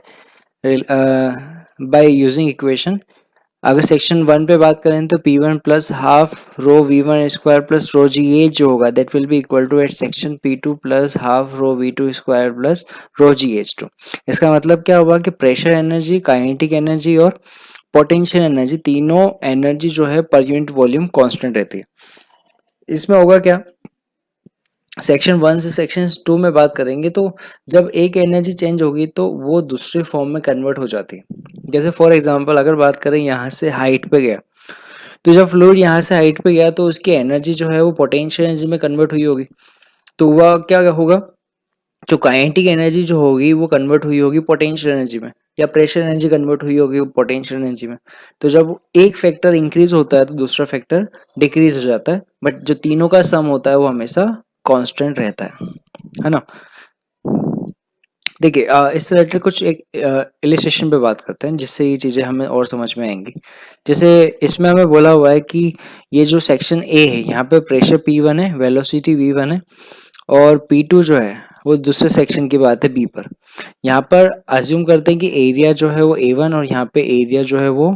बाय यूजिंग इक्वेशन। अगर सेक्शन 1 पे बात करें तो P1 plus half rho V1 square plus rho g a जो होगा that will be equal to at section P2 plus half rho V2 square plus rho ji H two. इसका मतलब क्या होगा कि प्रेशर एनर्जी, काइनेटिक एनर्जी और potential energy, तीनों energy जो है पर यूनिट वॉल्यूम कांस्टेंट रहती है। इसमें होगा क्या, सेक्शन 1 से सेक्शन 2 में बात करेंगे तो जब एक एनर्जी चेंज होगी तो वो दूसरे फॉर्म में कन्वर्ट हो जाती है। जैसे फॉर एग्जांपल अगर बात करें यहाँ से हाइट पे गया, तो जब फ्लूइड यहाँ से हाइट पे गया तो उसकी एनर्जी जो है वो पोटेंशियल एनर्जी में कन्वर्ट हुई होगी, तो वह क्या होगा, जो काइनेटिक एनर्जी जो होगी वो कन्वर्ट हुई होगी पोटेंशियल एनर्जी में, या प्रेशर एनर्जी कन्वर्ट हुई होगी पोटेंशियल एनर्जी में। तो जब एक फैक्टर इंक्रीज होता है तो दूसरा फैक्टर डिक्रीज हो जाता है, बट जो तीनों का सम होता है वो हमेशा कांस्टेंट रहता है ना। देखिए इस रिलेटेड कुछ एक इलिस्ट्रेशन पे बात करते हैं जिससे ये चीज़ें हमें और समझ में आएंगी। जैसे इसमें हमें बोला हुआ है कि ये जो सेक्शन ए है यहाँ पे प्रेशर P1 है, वेलोसिटी V1 है और P2 जो है वो दूसरे सेक्शन की बात है B पर। यहाँ पर अज्यूम करते हैं कि एरिया जो है वो A1 और यहाँ पे एरिया जो है वो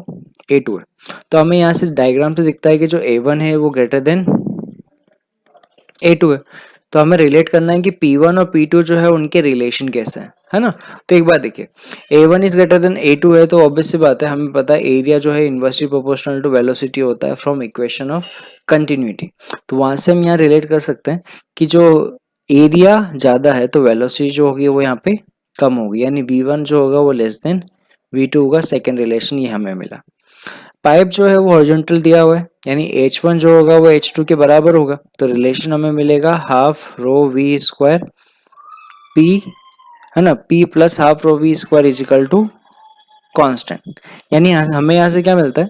A2 है। तो हमें यहाँ से डायग्राम से दिखता है कि जो A1 है वो ग्रेटर देन A2 है। तो हमें रिलेट करना है कि P1 और P2 जो है उनके रिलेशन कैसे हैं, है ना। तो एक बात देखिए, A1 is greater then A2 है तो ऑब्वियस सी बात है, हमें पता है एरिया जो है इनवर्सली प्रोपोर्शनल टू वेलोसिटी होता है फ्रॉम इक्वेशन ऑफ कंटिन्यूटी। तो वहां से हम यहाँ रिलेट कर सकते हैं कि जो एरिया ज्यादा है तो वेलोसिटी जो होगी वो यहाँ पे कम होगी, यानी V1 जो होगा वो लेस देन V2 होगा। सेकेंड रिलेशन ये हमें मिला। पाइप जो है वो हॉरिजॉन्टल दिया हुआ है, यानी H1 जो होगा वो H2 के बराबर होगा, तो रिलेशन हमें मिलेगा half rho we square P, है ना, P plus half rho we square is equal to constant. यानी हमें यहाँ से क्या मिलता है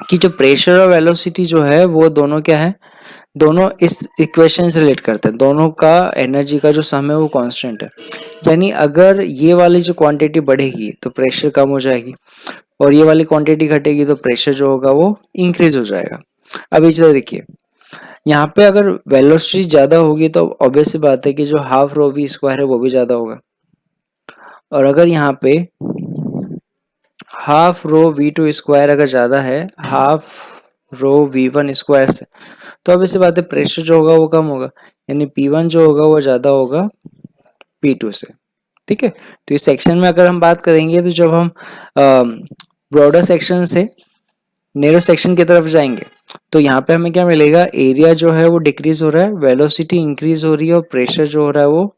कि जो प्रेशर और वेलोसिटी जो है वो दोनों क्या है, दोनों इस इक्वेशन से रिलेट करते हैं, दोनों का एनर्जी का जो सम है वो कांस्टेंट है। यानी अगर ये वाली जो क्वांटिटी बढ़ेगी तो प्रेशर कम हो जाएगी, और ये वाली क्वांटिटी घटेगी तो प्रेशर जो होगा वो इंक्रीज हो जाएगा। अब चलो देखिए, यहाँ पे अगर वेलोसिटी ज्यादा होगी तो ऑब्वियस सी बात है कि जो हाफ रो वी स्क्वायर है वो भी ज्यादा होगा, और अगर यहाँ पे half rho V two square अगर ज्यादा है half rho V one square से, तो अब इसी बात है प्रेशर जो होगा वो कम होगा, यानी पी वन जो होगा वो ज्यादा होगा पी टू से। ठीक है, तो इस सेक्शन में अगर हम बात करेंगे तो जब हम ब्रॉडर सेक्शन से नैरो सेक्शन की तरफ जाएंगे तो यहाँ पे हमें क्या मिलेगा, एरिया जो है वो डिक्रीज हो रहा है, वेलोसिटी इंक्रीज हो रही है, और प्रेशर जो हो रहा है वो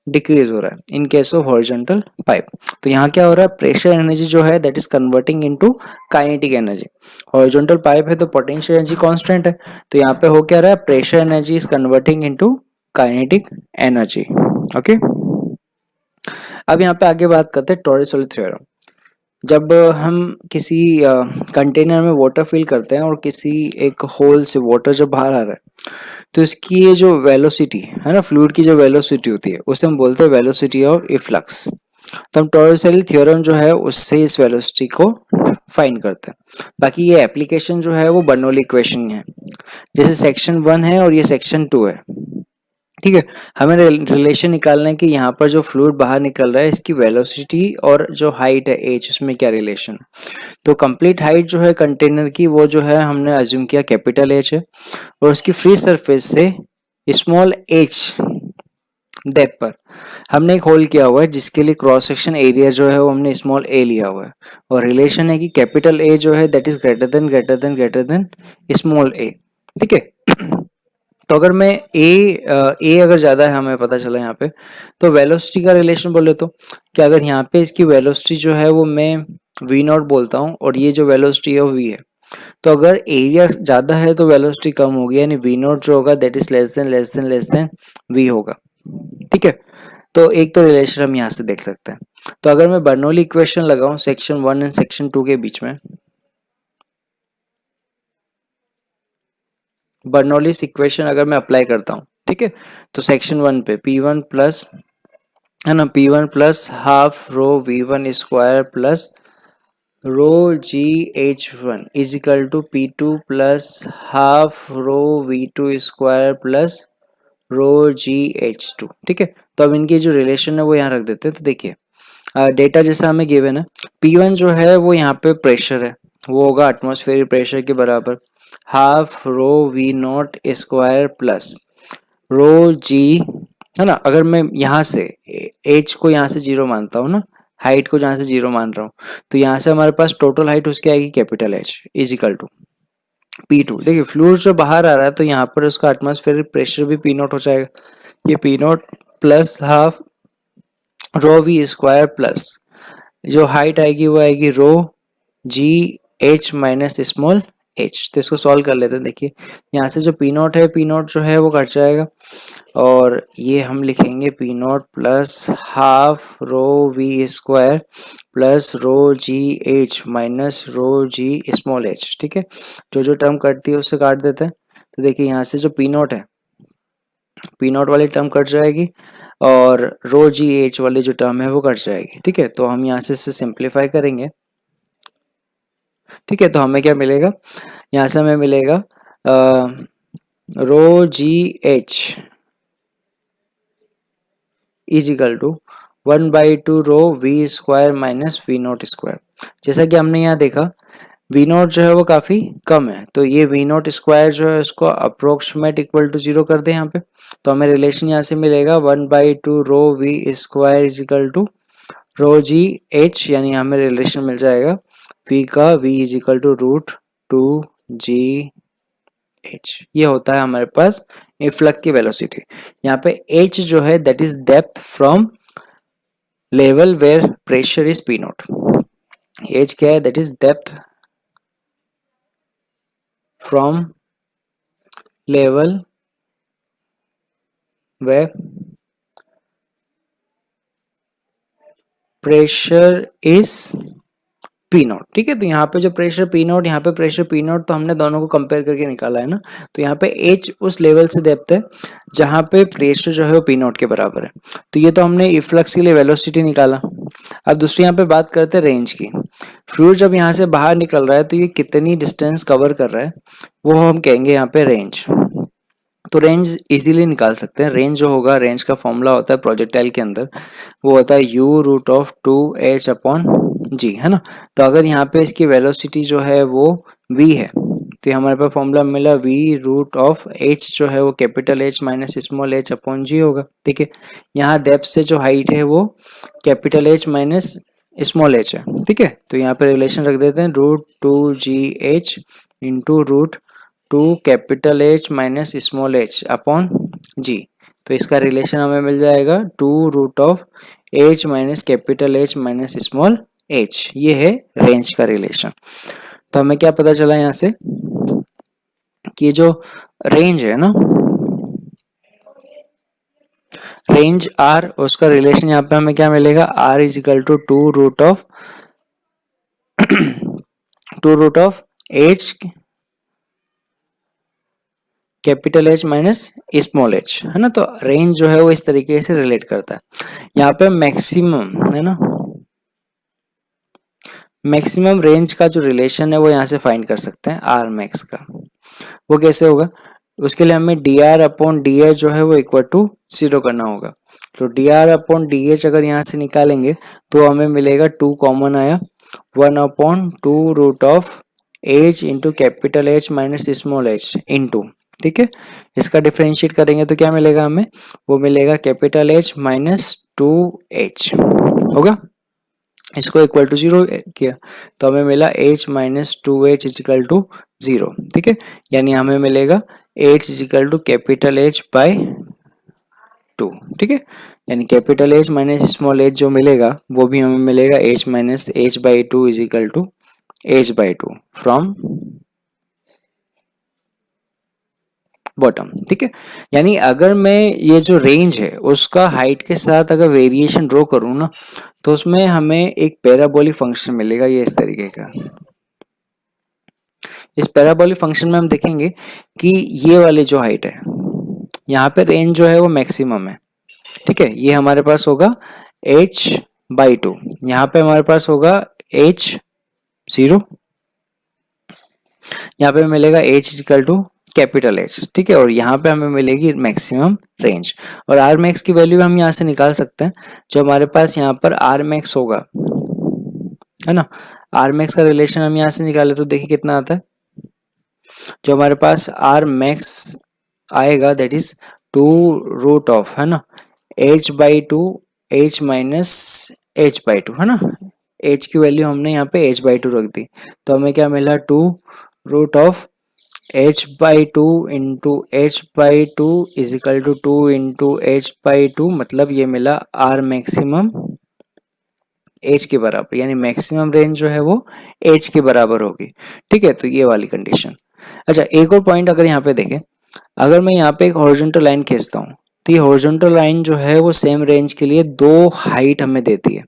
डिक्रीज हो रहा है in case of horizontal pipe. तो यहाँ क्या हो रहा है, प्रेशर एनर्जी जो है that is converting into kinetic energy. Horizontal pipe है तो पोटेंशियल एनर्जी कांस्टेंट है, तो यहाँ पे हो क्या रहा है, pressure energy is converting into kinetic energy. Okay, अब यहाँ पे आगे बात करते हैं टॉरिस-सोली थ्योरम। जब हम किसी कंटेनर में वाटर फिल करते हैं और किसी एक होल से वाटर जब बाहर आ रहा है तो इसकी ये जो वेलोसिटी है ना, फ्लूइड की जो वेलोसिटी होती है उसे हम बोलते हैं वेलोसिटी ऑफ इफ्लक्स। तो हम टॉर्सली थ्योरम जो है उससे इस वेलोसिटी को फाइंड करते हैं। बाकी ये एप्लीकेशन जो है वो बर्नौली इक्वेशन है, जैसे सेक्शन 1 है और ये सेक्शन 2 है। ठीक है, हमें रिलेशन निकालना है कि यहाँ पर जो फ्लूइड बाहर निकल रहा है इसकी वेलोसिटी और जो हाइट है एच उसमें क्या रिलेशन। तो कंप्लीट हाइट जो है कंटेनर की वो जो है हमने अज्यूम किया कैपिटल एच है, और उसकी फ्री सरफेस से स्मॉल एच डेप्थ पर हमने एक होल किया हुआ है जिसके लिए क्रॉस सेक्शन एरिया जो है वो हमने स्मॉल ए लिया हुआ है, और रिलेशन है कि कैपिटल ए जो है that is greater than small a. ठीक है, तो अगर मैं ए अगर ज्यादा है हमें पता चला यहाँ पे, तो वेलोसिटी का रिलेशन बोले तो कि अगर यहाँ पे इसकी वेलोसिटी जो है वो मैं वी नॉट बोलता हूँ और ये जो वेलोसिटी है वो वी है, तो अगर एरिया ज्यादा है तो वेलोसिटी कम होगी, यानी वी नॉट जो होगा that is less than V होगा। ठीक है, तो एक तो रिलेशन हम यहाँ से देख सकते हैं। तो अगर मैं बर्नौली इक्वेशन लगाऊं सेक्शन 1 एंड सेक्शन 2 के बीच में, बर्नौलीस इक्वेशन अगर मैं अप्लाई करता हूँ, ठीक है, तो सेक्शन 1 पे पी वन प्लस है ना, P one plus half rho V one square plus rho ji H one is equal to P two plus half rho V two square plus rho ji H two. ठीक है, तो अब इनकी जो relation है वो यहाँ रख देते हैं। तो देखिए डेटा जैसा हमें गिवन है, पी वन जो है वो यहाँ पे प्रेशर है, वो होगा एटमॉस्फेरिक प्रेशर के बराबर half rho v naught square plus rho g, है ना। अगर मैं यहाँ से एच को यहाँ से जीरो मानता हूँ ना, हाइट को जहाँ से जीरो मान रहा हूँ, तो यहाँ से हमारे पास टोटल हाइट उसकी आएगी capital h is equal to P two. देखिए फ्लूइड जो बाहर आ रहा है तो यहाँ पर उसका एटमॉस्फेरिक प्रेशर भी पी नॉट हो जाएगा, ये p naught plus half rho we square plus जो हाइट आएगी वो आएगी रो जी एच माइनस स्मॉल एच। तो इसको सॉल्व कर लेते हैं। देखिए यहाँ से जो पी नॉट है, पी नॉट जो है वो कट जाएगा, और ये हम लिखेंगे P naught plus half rho we square plus rho ji H minus rho G small H. ठीक है, जो जो टर्म कटती है उससे काट देते हैं। तो देखिए यहाँ से जो पी नॉट है, पी नॉट वाली टर्म कट जाएगी, और रो जी एच वाली जो टर्म है वो कट जाएगी। ठीक है, तो हम यहाँ से इसे सिंप्लीफाई करेंगे। ठीक है, तो हमें क्या मिलेगा, यहाँ से हमें मिलेगा rho ji h is equal to 1/2 rho we square minus v naught square. जैसा कि हमने यहाँ देखा वी नॉट जो है वो काफी कम है, तो ये वी नॉट स्क्वायर जो है उसको अप्रोक्सीमेट इक्वल टू जीरो कर दे यहाँ पे, तो हमें रिलेशन यहाँ से मिलेगा 1/2 rho we square is equal to rho ji h, यानी हमें रिलेशन मिल जाएगा v का v is equal to root two ji H. ये होता है हमारे पास इफ्लक्स की वेलोसिटी। यहाँ पे h जो है that is depth from level where pressure is P naught. h क्या है, that is depth from level where pressure is P naught, ठीक है। तो यहाँ पे जो प्रेशर पी नॉट, यहाँ पे प्रेशर पी नॉट, तो हमने दोनों को कंपेयर करके निकाला है ना। तो यहाँ पे एच उस लेवल से डेप्थ है जहाँ पे प्रेशर जो है वो पी नॉट के बराबर है। तो ये तो हमने इफ्लक्स के लिए वेलोसिटी निकाला। अब दूसरी यहाँ पे बात करते हैं रेंज की। फ्लूइड जब यहाँ से बाहर निकल रहा है तो ये कितनी डिस्टेंस कवर कर रहा है वो हम कहेंगे यहाँ पे रेंज। तो रेंज इजीली निकाल सकते हैं। रेंज जो होगा, रेंज का फॉर्मूला होता है प्रोजेक्टाइल के अंदर, वो होता है u root of 2h upon g, है ना। तो अगर यहाँ पे इसकी वेलोसिटी जो है वो v है, तो हमारे पास फॉर्मूला मिला v रूट ऑफ h जो है वो capital H minus small h upon g होगा, ठीक है। यहाँ डेप्थ से जो हाइट है वो capital H minus small h है, ठीक है। तो यहाँ पे रिलेशन रख देते हैं, root 2gh into root 2 capital H minus small h upon g। तो इसका रिलेशन हमें मिल जाएगा 2 root of h minus capital H minus small h। ये है रेंज का रिलेशन। तो हमें क्या पता चला यहाँ से कि जो रेंज है ना, रेंज r, उसका रिलेशन यहाँ पे हमें क्या मिलेगा, r is equal to 2 root of 2 root of h capital H minus small h, है ना। तो रेंज जो है वो इस तरीके से रिलेट करता है। यहाँ पे मैक्सिमम है ना, मैक्सिमम रेंज का जो रिलेशन है वो यहाँ से फाइंड कर सकते हैं आर मैक्स का। वो कैसे होगा, उसके लिए हमें D R upon D H जो है वो इक्वल टू 0 करना होगा। तो D R upon D H अगर यहाँ से निकालेंगे तो हमें मिलेगा 2 कॉमन आया, 1 upon 2 root of H into capital H minus small H into, ठीक है। इसका डिफरेंशिएट करेंगे तो क्या मिलेगा हमें, वो मिलेगा कैपिटल एच माइनस 2h होगा। इसको इक्वल टू 0 किया तो हमें मिला h minus 2h is equal to 0, ठीक है। यानी हमें मिलेगा h is equal to capital H by 2, ठीक है। यानी capital H minus small h जो मिलेगा वो भी हमें मिलेगा h minus h by 2 is equal to h by 2 from bottom, ठीक है। यानी अगर मैं ये जो रेंज है उसका हाइट के साथ अगर वेरिएशन ड्रॉ करूँ ना, तो उसमें हमें एक पैराबोलिक फंक्शन मिलेगा, ये इस तरीके का। इस पैराबोलिक फंक्शन में हम देखेंगे कि ये वाली जो हाइट है, यहाँ पे रेंज जो है वो मैक्सिमम है, ठीक है। ये हमारे पास होगा h बाई 2, यहाँ पे हमारे पास होगा h 0, यहाँ पे मिलेगा h equal to capital H, ठीक है। और यहाँ पे हमें मिलेगी मैक्सिमम रेंज, और आर मैक्स की वैल्यू हम यहाँ से निकाल सकते हैं। जो हमारे पास यहाँ पर आर मैक्स होगा, है ना, आर मैक्स का रिलेशन हम यहाँ से निकाले तो देखिए कितना आता है। जो हमारे पास आर मैक्स आएगा दैट इज 2 रूट ऑफ, है ना, h by 2 h minus h by 2, है ना। h की वैल्यू हमने यहाँ पे h बाई 2 रख दी, तो हमें क्या मिला 2 root of h by 2 into h by 2 is equal to 2 into h by 2, मतलब ये मिला r मैक्सिमम h के बराबर, यानी मैक्सिमम रेंज जो है वो h के बराबर होगी, ठीक है। तो ये वाली कंडीशन। अच्छा, एक और पॉइंट अगर यहाँ पे देखें, अगर मैं यहाँ पे एक हॉरिजॉन्टल लाइन खींचता हूँ तो ये हॉरिजॉन्टल लाइन जो है वो सेम रेंज के लिए दो हाइट हमें देती है।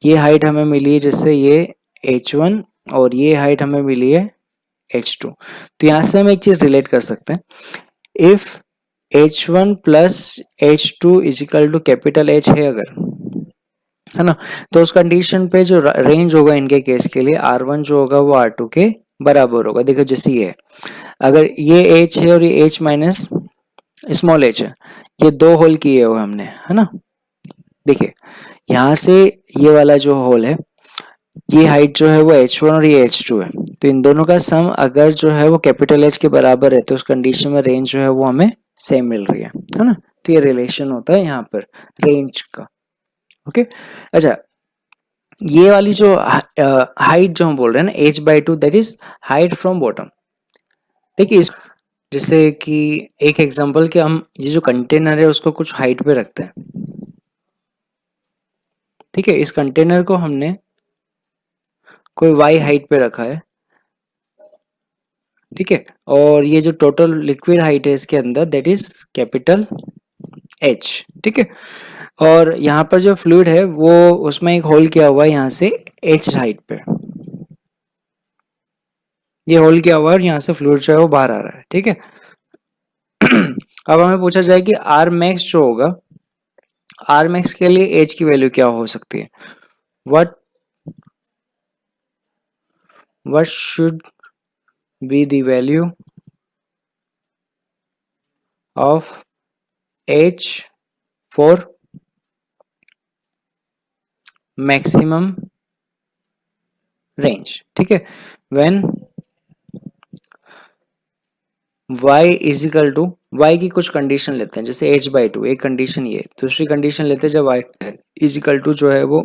ये हाइट हमें मिली है जैसे ये h1, और ये हाइट हमें मिली है h2। तो यहाँ से हम एक चीज रिलेट कर सकते हैं, if h1 plus h2 is equal to capital H है अगर, है ना, तो उस कंडीशन पे जो रेंज होगा इनके केस के लिए R1 जो होगा वो R2 के बराबर होगा। देखो जैसे ये है, अगर ये h है और ये h माइनस स्मॉल h है, ये दो होल किए हुए हमने, है ना। देखिए यहाँ से ये वाला जो होल है, ये हाइट जो है वो h1 और ये h2 है, तो इन दोनों का सम अगर जो है वो कैपिटल H के बराबर है तो उस कंडीशन में रेंज जो है वो हमें सेम मिल रही है ना। तो ये रिलेशन होता है यहाँ पर रेंज का, ओके। अच्छा, ये वाली जो हाइट जो हम बोल रहे हैं ना h by 2, that is height from bottom. देखिए इस जैसे कि एक एग्जांपल कि हम ये जो कंटेनर है उसको कुछ हाइट पे रखते हैं, ठीक है। इस कंटेनर को हमने कोई y हाइट पे रखा है, ठीक है, और ये जो टोटल लिक्विड हाइट है इसके अंदर दैट इज कैपिटल H, ठीक है। और यहाँ पर जो फ्लूइड है वो उसमें एक होल किया हुआ है यहाँ से h हाइट पे, ये होल किया हुआ है और यहाँ से फ्लूइड जो है वो बाहर आ रहा है, ठीक है। अब हमें पूछा जाए कि आर मैक्स जो होगा, आर मैक्स के लिए एच की वैल्यू क्या हो सकती है, what should be the value of H for maximum range, ठीक है। When y is equal to, y की कुछ कंडीशन लेते हैं, जैसे h/2 एक कंडीशन ये, दूसरी कंडीशन लेते हैं जब y इज इक्वल टू जो है वो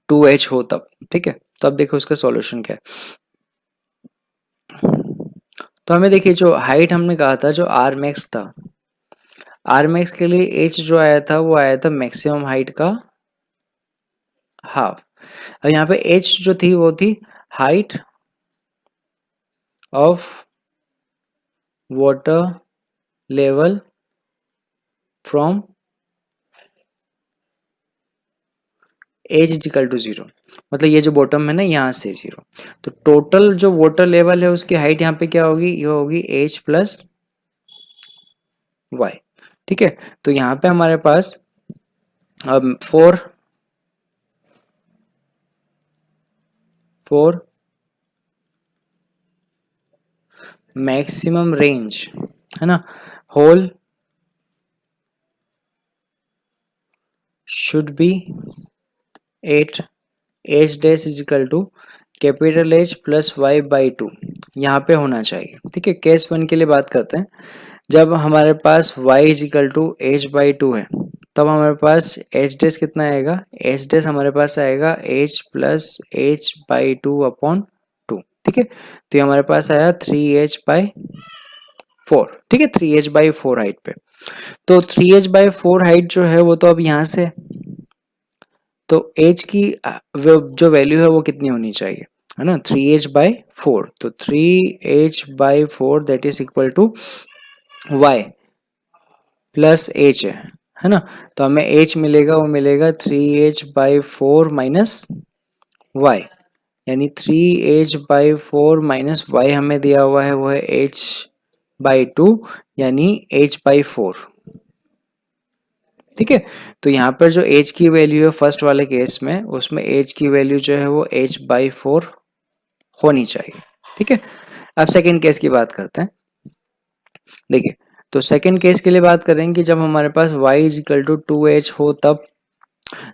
2h हो तब, ठीक है। तो अब देखो उसका सॉल्यूशन क्या है। तो हमें देखिए जो हाइट हमने कहा था, जो आर मैक्स था, आर मैक्स के लिए h जो आया था वो आया था मैक्सिमम हाइट का हाफ। अब यहाँ पे h जो थी वो थी height of water level from edge is equal to 0, मतलब ये जो बॉटम है ना यहाँ से 0, तो टोटल जो वाटर लेवल है उसकी हाइट यहाँ पे क्या होगी, ये होगी एच प्लस वाई, ठीक है। तो यहाँ पे हमारे पास अब फोर मैक्सिमम रेंज है ना, hole should be at H dash is equal to capital H plus Y by two, यहाँ पे होना चाहिए, ठीक है। केस 1 के लिए बात करते हैं, जब हमारे पास y is equal to H by two है, तब हमारे पास एच डैश कितना आएगा, एच डैश हमारे पास आएगा H plus H by two upon two, ठीक है। तो ये हमारे पास आया 3h/4, ठीक है, 3h/4 हाइट पे। तो 3h/4 हाइट जो है वो तो अब यहाँ से, तो h की जो वैल्यू है वो कितनी होनी चाहिए, है ना, 3h/4, तो 3h/4 that is equal to y plus H है ना। तो हमें h मिलेगा, वो मिलेगा 3h/4 माइनस वाई, यानी 3h/4 माइनस वाई हमें दिया हुआ है वो है h/2, यानी h/4, ठीक है। तो यहाँ पर जो h की वैल्यू है फर्स्ट वाले केस में, उसमें h की वैल्यू जो है वो h/4 होनी चाहिए, ठीक है। अब सेकेंड केस की बात करते हैं, देखिए। तो सेकेंड केस के लिए बात करेंगे, जब हमारे पास y is equal to 2h हो तब,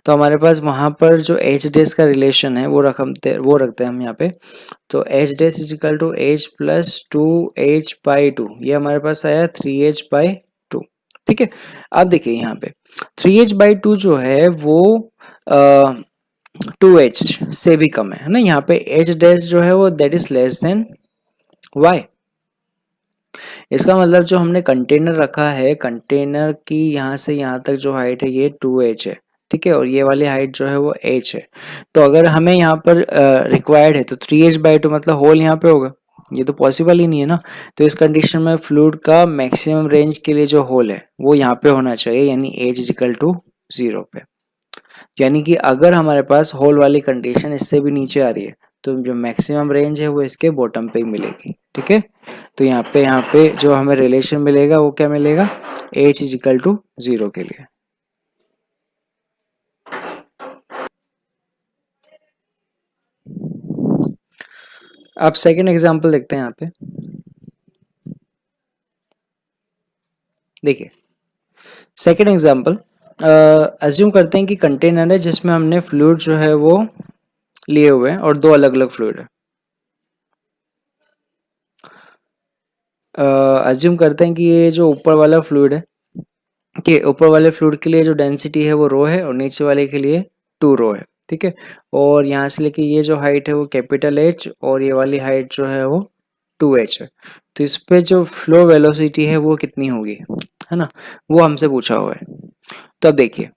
तो हमारे पास वहां पर जो h डैश का रिलेशन है वो रखते हैं हम यहाँ पे। तो h dash is equal to h plus 2h/2, ये हमारे पास आया 3h/2, ठीक है। अब देखिए यहाँ पे 3h/2 जो है वो 2h से भी कम है ना, यहाँ पे h डैश जो है वो that is less then y। इसका मतलब जो हमने कंटेनर रखा है, कंटेनर की यहाँ से यहाँ तक जो हाइट है ये 2h है, ठीक है, और ये वाली हाइट जो है वो h है। तो अगर हमें यहाँ पर रिक्वायर्ड है तो 3h/2 मतलब होल यहाँ पे होगा, ये तो पॉसिबल ही नहीं है ना। तो इस कंडीशन में फ्लूइड का मैक्सिमम रेंज के लिए जो होल है वो यहाँ पे होना चाहिए, यानी h इज इक्वल टू 0 पे। यानी कि अगर हमारे पास होल वाली कंडीशन इससे भी नीचे आ रही है, तो जो मैक्सिमम रेंज है वो इसके बॉटम पे ही मिलेगी, ठीक है। तो यहाँ पे जो हमें रिलेशन मिलेगा वो क्या मिलेगा, h इज इक्वल टू 0 के लिए। अब सेकेंड एग्जाम्पल देखते हैं यहाँ पे, देखिए सेकेंड एग्जाम्पल, अज्यूम करते हैं कि कंटेनर है जिसमें हमने फ्लूइड जो है वो लिए हुए हैं और दो अलग अलग फ्लूइड है। अज्यूम करते हैं कि ये जो ऊपर वाला फ्लूइड है, कि ऊपर वाले फ्लूइड के लिए जो डेंसिटी है वो रो है और नीचे वाले के लिए 2 रो है, ठीक है। और यहाँ से लेके ये जो हाइट है वो कैपिटल H और ये वाली हाइट जो है वो 2h है। तो इस पे जो फ्लो वेलोसिटी है वो कितनी होगी, है ना, वो हमसे पूछा हुआ है। तो अब देखिए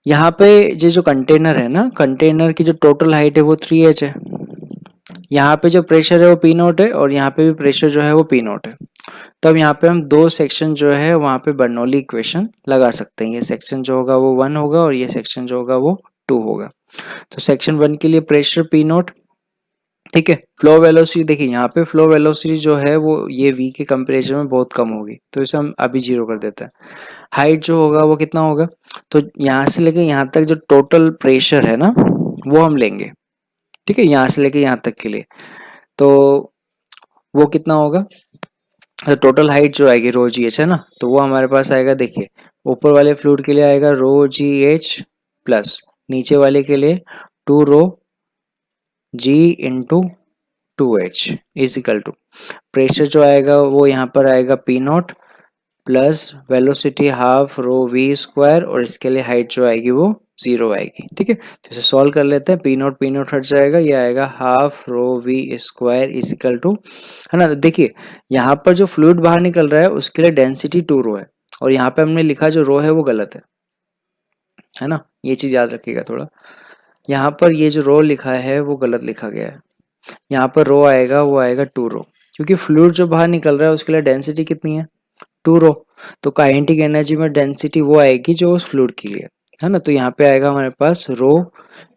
यहाँ पे ये जो कंटेनर है ना, कंटेनर की जो टोटल हाइट है वो 3h है, यहाँ पे जो प्रेशर है वो P0 है और यहाँ पे भी प्रेशर जो है वो P0 है। तब यहाँ पे हम दो सेक्शन जो है वहाँ पे बर्नौली इक्वेशन लगा सकते हैं, ये सेक्शन जो होगा वो 1 होगा और ये सेक्शन जो होगा वो 2 होगा। तो सेक्शन 1 के लिए प्रेशर P0 ठीक है। फ्लो वेलोसिटी देखिए यहाँ पे फ्लो वेलोसिटी जो है वो ये v के कंपैरिजन में बहुत कम होगी, तो इसे हम अभी जीरो कर देते हैं। हाइट जो होगा वो कितना होगा, तो यहाँ से लेके यहाँ तक जो टोटल प्रेशर है ना वो हम लेंगे। ठीक है, यहाँ से लेके यहाँ तक के लिए, तो वो कितना होगा, तो टोटल हाइट जो आएगी रो जी एच है ना, तो वो हमारे पास आएगा। देखिए ऊपर वाले फ्लूइड के लिए आएगा रो जी एच प्लस नीचे वाले के लिए 2 rho g into 2h is equal to pressure जो आएगा वो यहाँ पर आएगा p naught plus velocity half rho we square, और इसके लिए हाइट जो आएगी वो जीरो आएगी। ठीक है, तो इसे सॉल्व कर लेते हैं। पी नॉट हट जाएगा, ये आएगा half rho we square is equal to, है ना। देखिए यहाँ पर जो फ्लूइड बाहर निकल रहा है उसके लिए डेंसिटी 2 रो है, और यहाँ पे हमने लिखा जो रो है वो गलत है ना, ये चीज याद रखिएगा थोड़ा। यहाँ पर ये जो रो लिखा है वो गलत लिखा गया है, यहाँ पर रो आएगा वो आएगा 2 रो, क्योंकि फ्लूइड जो बाहर निकल रहा है उसके लिए डेंसिटी कितनी है 2 रो, तो काइनेटिक एनर्जी में डेंसिटी वो आएगी जो उस फ्लूइड के लिए, है ना। तो यहाँ पे आएगा हमारे पास रो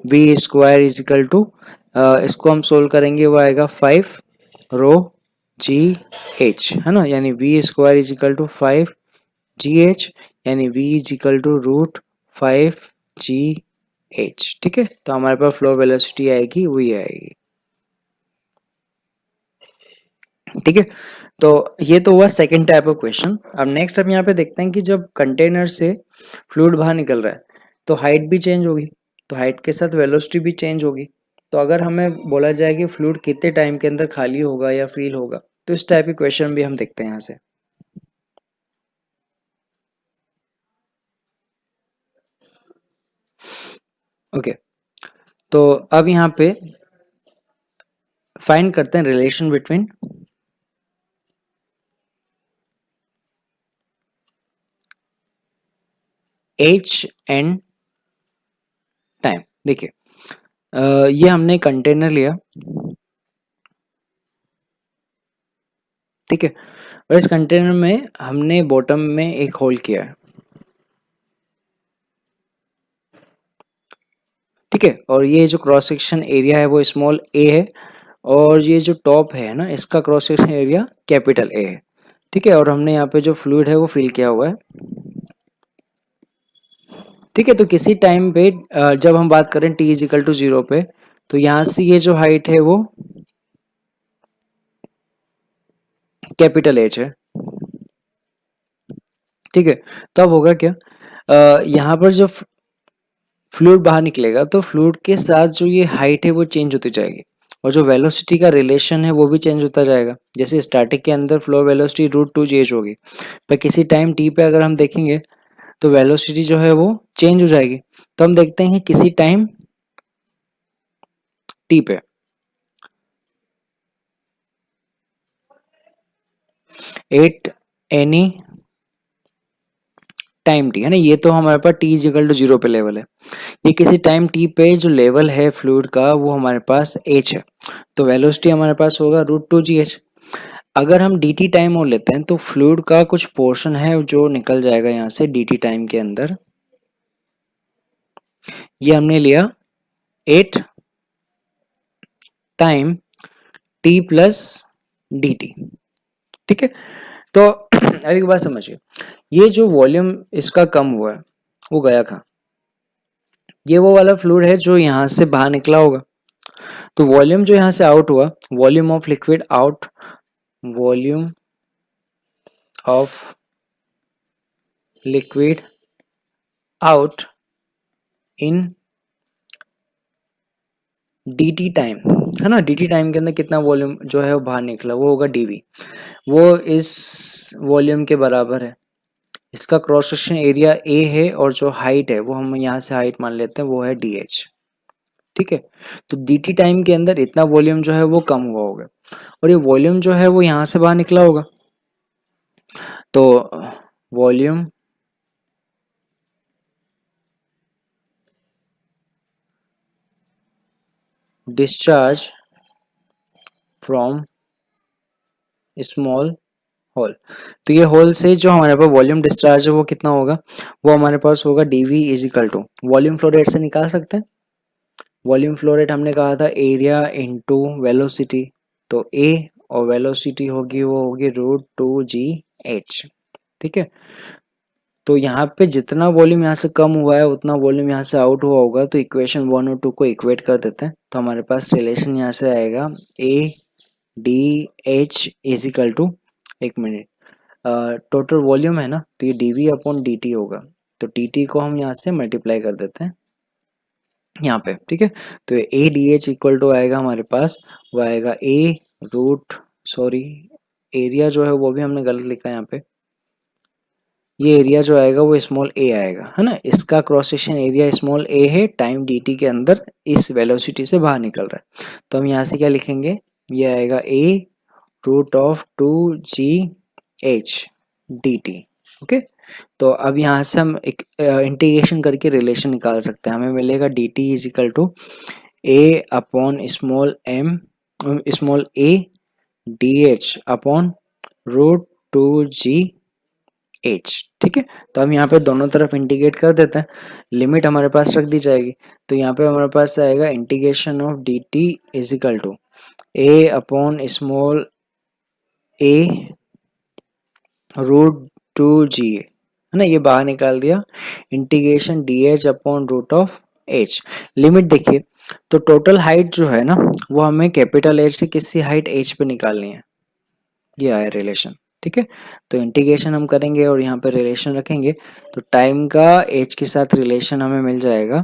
बी स्क्वायर इजिकल टू, इसको हम सोल्व करेंगे वो आएगा 5 रो जी एच, है ना, यानी V square is equal to 5 GH, यानी वी इजिकल टू √5 GH। ठीक है, तो हमारे पास फ्लो वेलोसिटी आएगी वही आएगी। ठीक है, तो ये तो हुआ सेकंड टाइप ऑफ क्वेश्चन। अब नेक्स्ट हम यहाँ पे देखते हैं कि जब कंटेनर से फ्लूइड बाहर निकल रहा है तो हाइट भी चेंज होगी, तो हाइट के साथ वेलोसिटी भी चेंज होगी। तो अगर हमें बोला जाए कि फ्लूइड कितने टाइम के अंदर खाली होगा या फिल होगा, तो इस टाइप के क्वेश्चन भी हम देखते हैं यहाँ से। ओके, तो अब यहाँ पे फाइंड करते हैं relation between edge and time. देखिए ये हमने कंटेनर लिया, ठीक है, और इस कंटेनर में हमने बॉटम में एक होल किया है, ठीक है, और ये जो क्रॉस सेक्शन एरिया है वो स्मॉल ए है, और ये जो टॉप है ना इसका cross section area capital A है। ठीक है, और हमने यहाँ पे जो फ्लूइड है वो फिल किया हुआ है। ठीक है, तो किसी टाइम पे जब हम बात करें t इजिकल टू 0 पे, तो यहाँ से ये जो हाइट है वो कैपिटल एच है। ठीक है, तो अब होगा क्या, यहाँ पर जब फ्लूइड बाहर निकलेगा तो फ्लूइड के साथ जो ये हाइट है वो चेंज होती जाएगी, और जो वेलोसिटी का रिलेशन है वो भी चेंज होता जाएगा। जैसे स्टैटिक के अंदर फ्लो वेलोसिटी √2gh होगी, पर किसी टाइम t पे अगर हम देखेंगे तो वेलोसिटी जो है वो चेंज हो जाएगी। तो हम देखते हैं किसी टाइम t पे एट एनी टाइम t, है ना, ये तो हमारे पास t इजिकल टू 0 पे लेवल है। ये किसी टाइम t पे जो लेवल है फ्लूइड का वो हमारे पास h है, तो वेलोसिटी हमारे पास होगा √2gh। अगर हम dt टाइम और लेते हैं तो फ्लूइड का कुछ पोर्शन है जो निकल जाएगा यहाँ से dt टाइम के अंदर। ये हमने लिया 8 टाइम t प्लस dt। ठीक है, तो अभी एक बात समझिए, ये जो वॉल्यूम इसका कम हुआ है वो गया कहाँ, ये वो वाला फ्लूइड है जो यहाँ से बाहर निकला होगा। तो वॉल्यूम जो यहाँ से आउट हुआ, volume of liquid out, volume of liquid out in dt time, है ना, dt टाइम के अंदर कितना वॉल्यूम जो है वो बाहर निकला वो होगा dv, वो इस वॉल्यूम के बराबर है। इसका क्रॉस सेक्शन एरिया a है, और जो हाइट है वो हम यहाँ से हाइट मान लेते हैं वो है dh। ठीक है, तो dt टाइम के अंदर इतना वॉल्यूम जो है वो कम हुआ होगा, और ये वॉल्यूम जो है वो यहाँ से बाहर निकला होगा। तो volume discharge from small hole, तो ये होल से जो हमारे पास वॉल्यूम डिस्चार्ज है वो कितना होगा, वो हमारे पास होगा dv is equal to, volume flow rate से निकाल सकते हैं, वॉल्यूम फ्लो रेट हमने कहा था एरिया इनटू वेलोसिटी, तो ए और वेलोसिटी होगी वो होगी √2gh। ठीक है, तो यहाँ पे जितना वॉल्यूम यहाँ से कम हुआ है उतना वॉल्यूम यहाँ से आउट हुआ होगा, तो इक्वेशन 1 और 2 को इक्वेट कर देते हैं। तो हमारे पास रिलेशन यहाँ से आएगा A D H is equal to, एक मिनट, टोटल वॉल्यूम है ना, तो ये dv अपॉन dt होगा, तो dt को हम यहाँ से मल्टीप्लाई कर देते हैं यहाँ पे। ठीक है, तो A D H equal to आएगा हमारे पास, वो आएगा ए रूट, सॉरी एरिया जो है वो भी हमने गलत लिखा है यहाँ पे, ये एरिया जो आएगा वो स्मॉल ए आएगा, है ना, इसका क्रॉस सेक्शन एरिया स्मॉल ए है, टाइम dt के अंदर इस वेलोसिटी से बाहर निकल रहा है, तो हम यहाँ से क्या लिखेंगे, ये आएगा ए √2gh dt। ओके, तो अब यहाँ से हम एक इंटीग्रेशन करके रिलेशन निकाल सकते हैं, हमें मिलेगा dt is equal to A upon small A D H upon √2gh। ठीक है, तो हम यहाँ पे दोनों तरफ इंटीग्रेट कर देते हैं, लिमिट हमारे पास रख दी जाएगी, तो यहाँ पे हमारे पास आएगा integration of dt is equal to A upon small A √2g, है ना, ये बाहर निकाल दिया, integration dh upon √h। Limit देखिए, तो टोटल हाइट जो है ना वो हमें कैपिटल H से किसी हाइट h पे निकालनी है, ये आया रिलेशन। ठीक है, तो इंटीग्रेशन हम करेंगे और यहाँ पे रिलेशन रखेंगे, तो टाइम का h के साथ रिलेशन हमें मिल जाएगा।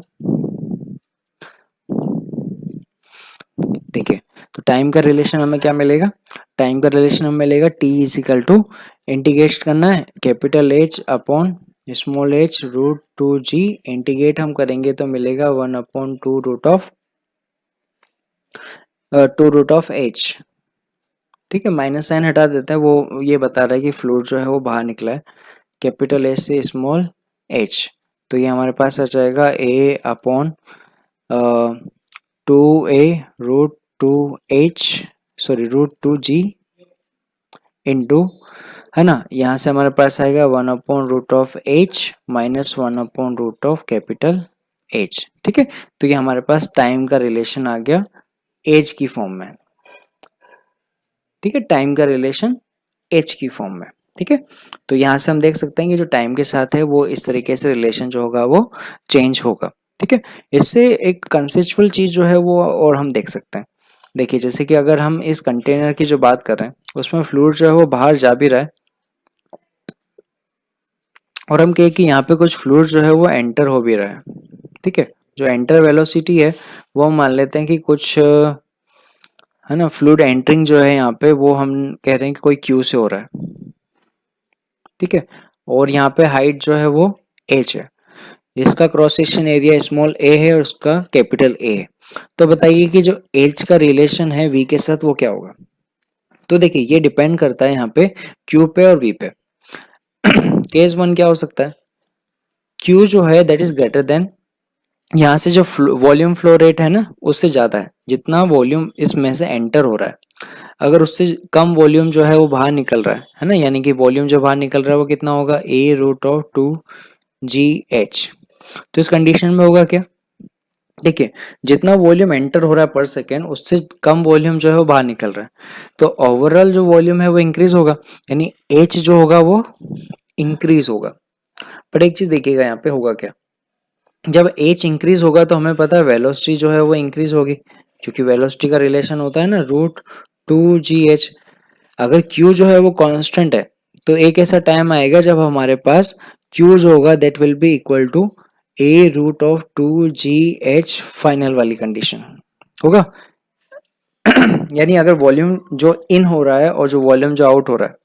देखिए, तो टाइम का रिलेशन हमें क्या मिलेगा, टाइम का रिलेशन हमें मिलेगा t is equal to, integrate करना है capital H upon small h √2g, integrate हम करेंगे तो मिलेगा 1 अपॉन 2 रूट ऑफ h। ठीक है, माइनस साइन हटा देता है, वो ये बता रहा है कि फ्लूइड जो है वो बाहर निकला है कैपिटल H से स्मॉल h, तो ये हमारे पास आ जाएगा a अपॉन 2g इंटू, है ना, यहाँ से हमारे पास आएगा 1 upon √h minus 1 upon √capital H। ठीक है, तो ये हमारे पास टाइम का रिलेशन आ गया एज की फॉर्म में। ठीक है, टाइम का रिलेशन एच की फॉर्म में। ठीक है, तो यहाँ से हम देख सकते हैं कि जो टाइम के साथ है वो इस तरीके से रिलेशन जो होगा वो चेंज होगा। ठीक है, इससे एक कंसेप्चुअल चीज जो है वो और हम देख सकते हैं। देखिए, जैसे कि अगर हम इस कंटेनर की जो बात कर रहे हैं उसमें फ्लूइड जो है वो बाहर जा भी रहा है, और हम कहें कि यहाँ पे कुछ फ्लूइड जो है वो एंटर हो भी रहा है। ठीक है, जो एंटर वेलोसिटी है वो हम मान लेते हैं कि कुछ, है ना, फ्लूइड एंटरिंग जो है यहाँ पे वो हम कह रहे हैं कि कोई क्यू से हो रहा है। ठीक है, और यहाँ पे हाइट जो है वो h है, इसका cross section area small a है और उसका कैपिटल A है, तो बताइए कि जो h का रिलेशन है v के साथ वो क्या होगा। तो देखिए, ये डिपेंड करता है यहाँ पे q पे और v पे। केस 1 क्या हो सकता है, q जो है दैट इज ग्रेटर देन, यहाँ से जो वॉल्यूम फ्लो रेट है ना उससे ज़्यादा है, जितना वॉल्यूम इसमें से एंटर हो रहा है, अगर उससे कम वॉल्यूम जो है वो बाहर निकल रहा है ना, यानी कि वॉल्यूम जो बाहर निकल रहा है वो कितना होगा, a√2gh। तो इस कंडीशन में होगा क्या, देखिए, जितना वॉल्यूम एंटर हो रहा है पर सेकेंड उससे कम वॉल्यूम जो है वो बाहर निकल रहा है, तो ओवरऑल जो वॉल्यूम है वो इंक्रीज होगा, यानी h जो होगा वो इंक्रीज होगा। पर एक चीज देखिएगा यहाँ पे होगा क्या, जब h इंक्रीज होगा तो हमें पता है वेलोसिटी जो है वो इंक्रीज होगी, क्योंकि वेलोसिटी का रिलेशन होता है ना √2gh। अगर q जो है वो कांस्टेंट है तो एक ऐसा टाइम आएगा जब हमारे पास q जो होगा that will be equal to a√2gh, final वाली कंडीशन होगा। यानी अगर वॉल्यूम जो इन हो रहा है और जो वॉल्यूम जो आउट हो रहा है,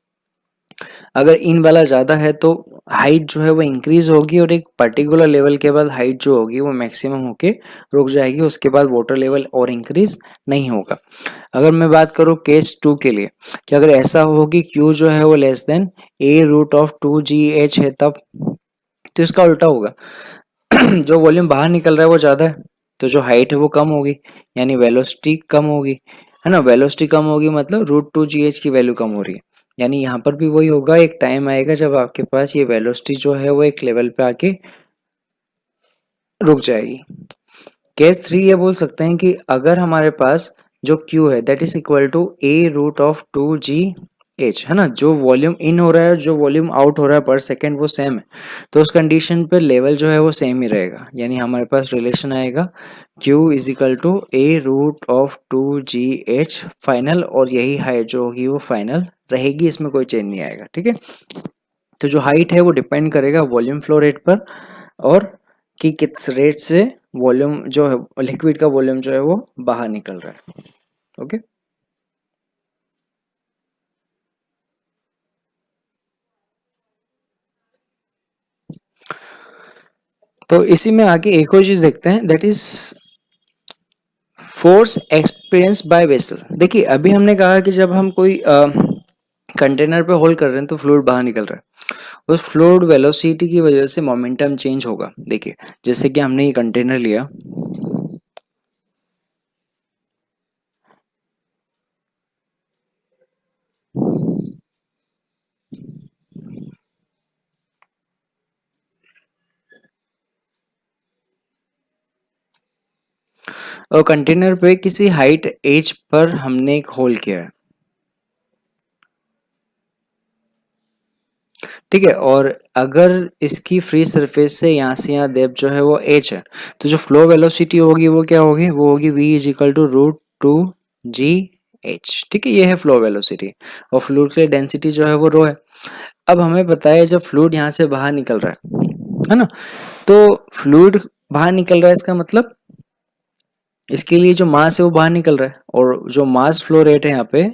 अगर इन वाला ज्यादा है तो हाइट जो है वो इंक्रीज होगी, और एक पर्टिकुलर लेवल के बाद हाइट जो होगी वो मैक्सिमम होके रुक जाएगी, उसके बाद वाटर लेवल और इंक्रीज नहीं होगा। अगर मैं बात करूँ केस 2 के लिए, कि अगर ऐसा हो कि Q जो है वो लेस देन a√2gh है तब, तो इसका उल्टा होगा। जो वॉल्यूम बाहर निकल रहा है वो ज्यादा है तो जो हाइट है वो कम होगी, यानी वेलोसिटी कम होगी, है ना, वेलोसिटी कम होगी मतलब √2gh की वैल्यू कम हो रही है, यानी यहाँ पर भी वही होगा, एक टाइम आएगा जब आपके पास ये वेलोसिटी जो है वो एक लेवल पे आके रुक जाएगी। केस 3 ये बोल सकते हैं कि अगर हमारे पास जो Q है that is equal to a root of 2gh, है ना, जो वॉल्यूम इन हो रहा है जो वॉल्यूम आउट हो रहा है पर सेकेंड वो सेम है, तो उस कंडीशन पे लेवल जो है वो सेम ही रहेगा, यानी हमारे पास रिलेशन आएगा Q is equal to a root of 2gh final, और यही हाइट जो होगी वो फाइनल रहेगी, इसमें कोई चेंज नहीं आएगा। ठीक है, तो जो हाइट है वो डिपेंड करेगा वॉल्यूम फ्लो रेट पर, और कि किस रेट से वॉल्यूम जो है लिक्विड का वॉल्यूम जो है वो बाहर निकल रहा है। ओके, तो इसी में आगे एक और चीज देखते हैं that is force experience bye vessel. देखिए अभी हमने कहा कि जब हम कोई कंटेनर पे होल्ड कर रहे हैं तो फ्लूइड बाहर निकल रहा है, उस फ्लूइड वेलोसिटी की वजह से मोमेंटम चेंज होगा। देखिए जैसे कि हमने ये कंटेनर लिया, और कंटेनर पे किसी हाइट एज पर हमने एक होल किया है, ठीक है, और अगर इसकी फ्री सरफेस से यहाँ डेप्थ जो है वो h है, तो जो फ्लो वेलोसिटी होगी वो क्या होगी, वो होगी v is equal to root two ji H. ठीक है, ये है फ्लो वेलोसिटी, और फ्लूइड की डेंसिटी जो है वो रो है। अब हमें पता है जब फ्लूइड यहाँ से बाहर निकल रहा है ना, तो फ्लूइड बाहर निकल रहा है इसका मतलब इसके लिए जो मास है वो बाहर निकल रहा है, और जो मास फ्लो रेट है यहाँ पे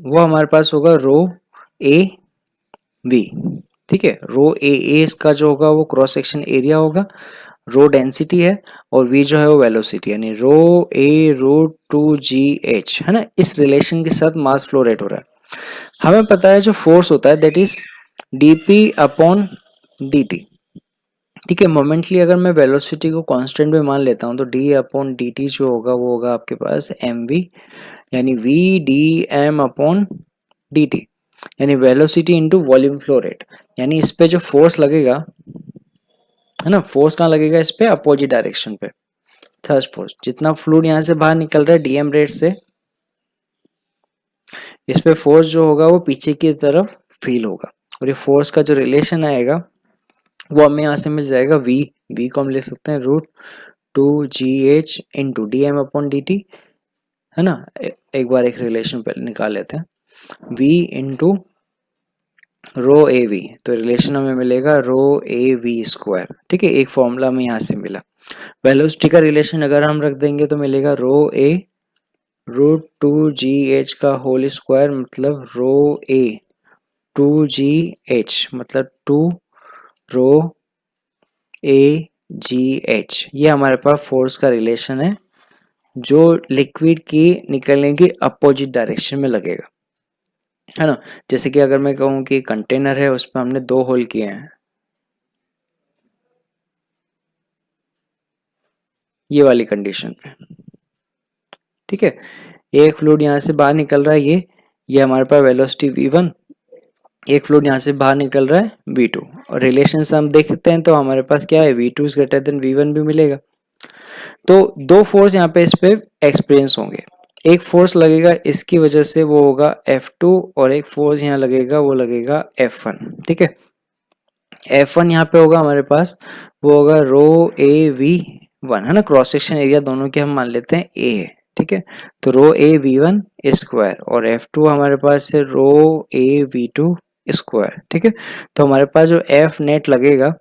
वो हमारे पास होगा रो ए वी। ठीक है, रो ए इसका जो होगा वो क्रॉस सेक्शन एरिया होगा, रो डेंसिटी है, और वी जो है वो वेलोसिटी, यानी रो A root two ji H, है ना, इस रिलेशन के साथ मास फ्लो रेट हो रहा है। हमें पता है जो फोर्स होता है that is dp upon dt। ठीक है, मोमेंटली अगर मैं वेलोसिटी को कांस्टेंट में मान लेता हूँ तो d अपॉन dt जो होगा वो होगा आपके पास mv, यानी v dm अपॉन dt, यानी velocity into volume flow rate. यानी इस पे जो फोर्स लगेगा, है ना, फोर्स कहाँ लगेगा, इस पे अपोजिट डायरेक्शन पे, थर्स्ट फोर्स, जितना फ्लूइड यहाँ से बाहर निकल रहा है डीएम रेट से, इस पे फोर्स जो होगा वो पीछे की तरफ फील होगा, और ये फोर्स का जो रिलेशन आएगा वो हमें यहाँ से मिल जाएगा वी को हम लिख सकते हैं रूट टू जी H into D M upon D T, है ना। एक बार एक रिलेशन पहले निकाल लेते हैं, v into rho A we, तो रिलेशन हमें मिलेगा रो ए वी स्क्वायर। ठीक है, एक फॉर्मूला हमें यहाँ से मिला। वेलोसिटी का रिलेशन अगर हम रख देंगे तो मिलेगा rho A root two ji H का होल स्क्वायर, मतलब रो ए टू जी एच मतलब two rho A G H, ये हमारे पास फोर्स का रिलेशन है जो लिक्विड की निकलने की अपोजिट डायरेक्शन में लगेगा, है ना। जैसे कि अगर मैं कहूँ कि कंटेनर है उस पर हमने दो होल किए हैं, ये वाली कंडीशन पे, ठीक है, एक फ्लूइड यहाँ से बाहर निकल रहा है, ये हमारे पास वेलोसिटी v1, एक फ्लूइड यहाँ से बाहर निकल रहा है v2, और रिलेशन से हम देखते हैं तो हमारे पास क्या है, v2 is greater then v1 भी मिलेगा। तो दो फोर्स यहाँ पे इस पे एक्सपीरियंस होंगे, एक फोर्स लगेगा इसकी वजह से वो होगा F2, और एक फोर्स यहाँ लगेगा वो लगेगा F1। ठीक है, F1 यहाँ पे होगा हमारे पास, वो होगा रो ए वी वन, है ना, क्रॉस सेक्शन एरिया दोनों के हम मान लेते हैं ए है। ठीक है, तो रो ए वी वन स्क्वायर, और F2 हमारे पास है रो ए वी टू स्क्वायर। ठीक है, तो हमारे पास जो F नेट लगेगा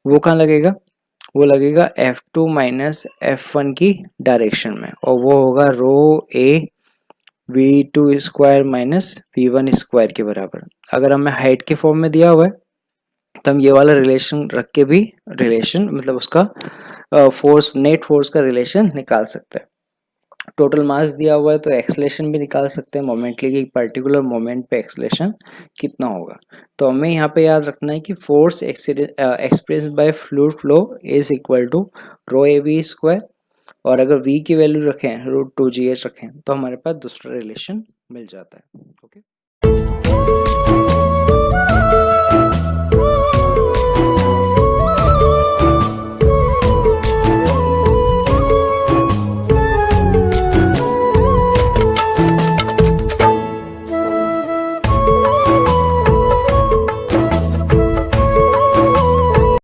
वो कहाँ लगेगा, वो लगेगा F2 माइनस F1 की डायरेक्शन में, और वो होगा rho A V two square minus V one square के बराबर। अगर हमें हाइट के फॉर्म में दिया हुआ है तो हम ये वाला रिलेशन रख के भी रिलेशन मतलब उसका फोर्स नेट फोर्स का रिलेशन निकाल सकते हैं। टोटल मास दिया हुआ है तो एक्सलेशन भी निकाल सकते हैं, मोमेंटली की पर्टिकुलर मोमेंट पे एक्सलेशन कितना होगा। तो हमें यहाँ पे याद रखना है कि force experience by fluid flow is equal to rho A V square, और अगर v की वैल्यू रखें रूट टू जी एच रखें तो हमारे पास दूसरा रिलेशन मिल जाता है। ओके।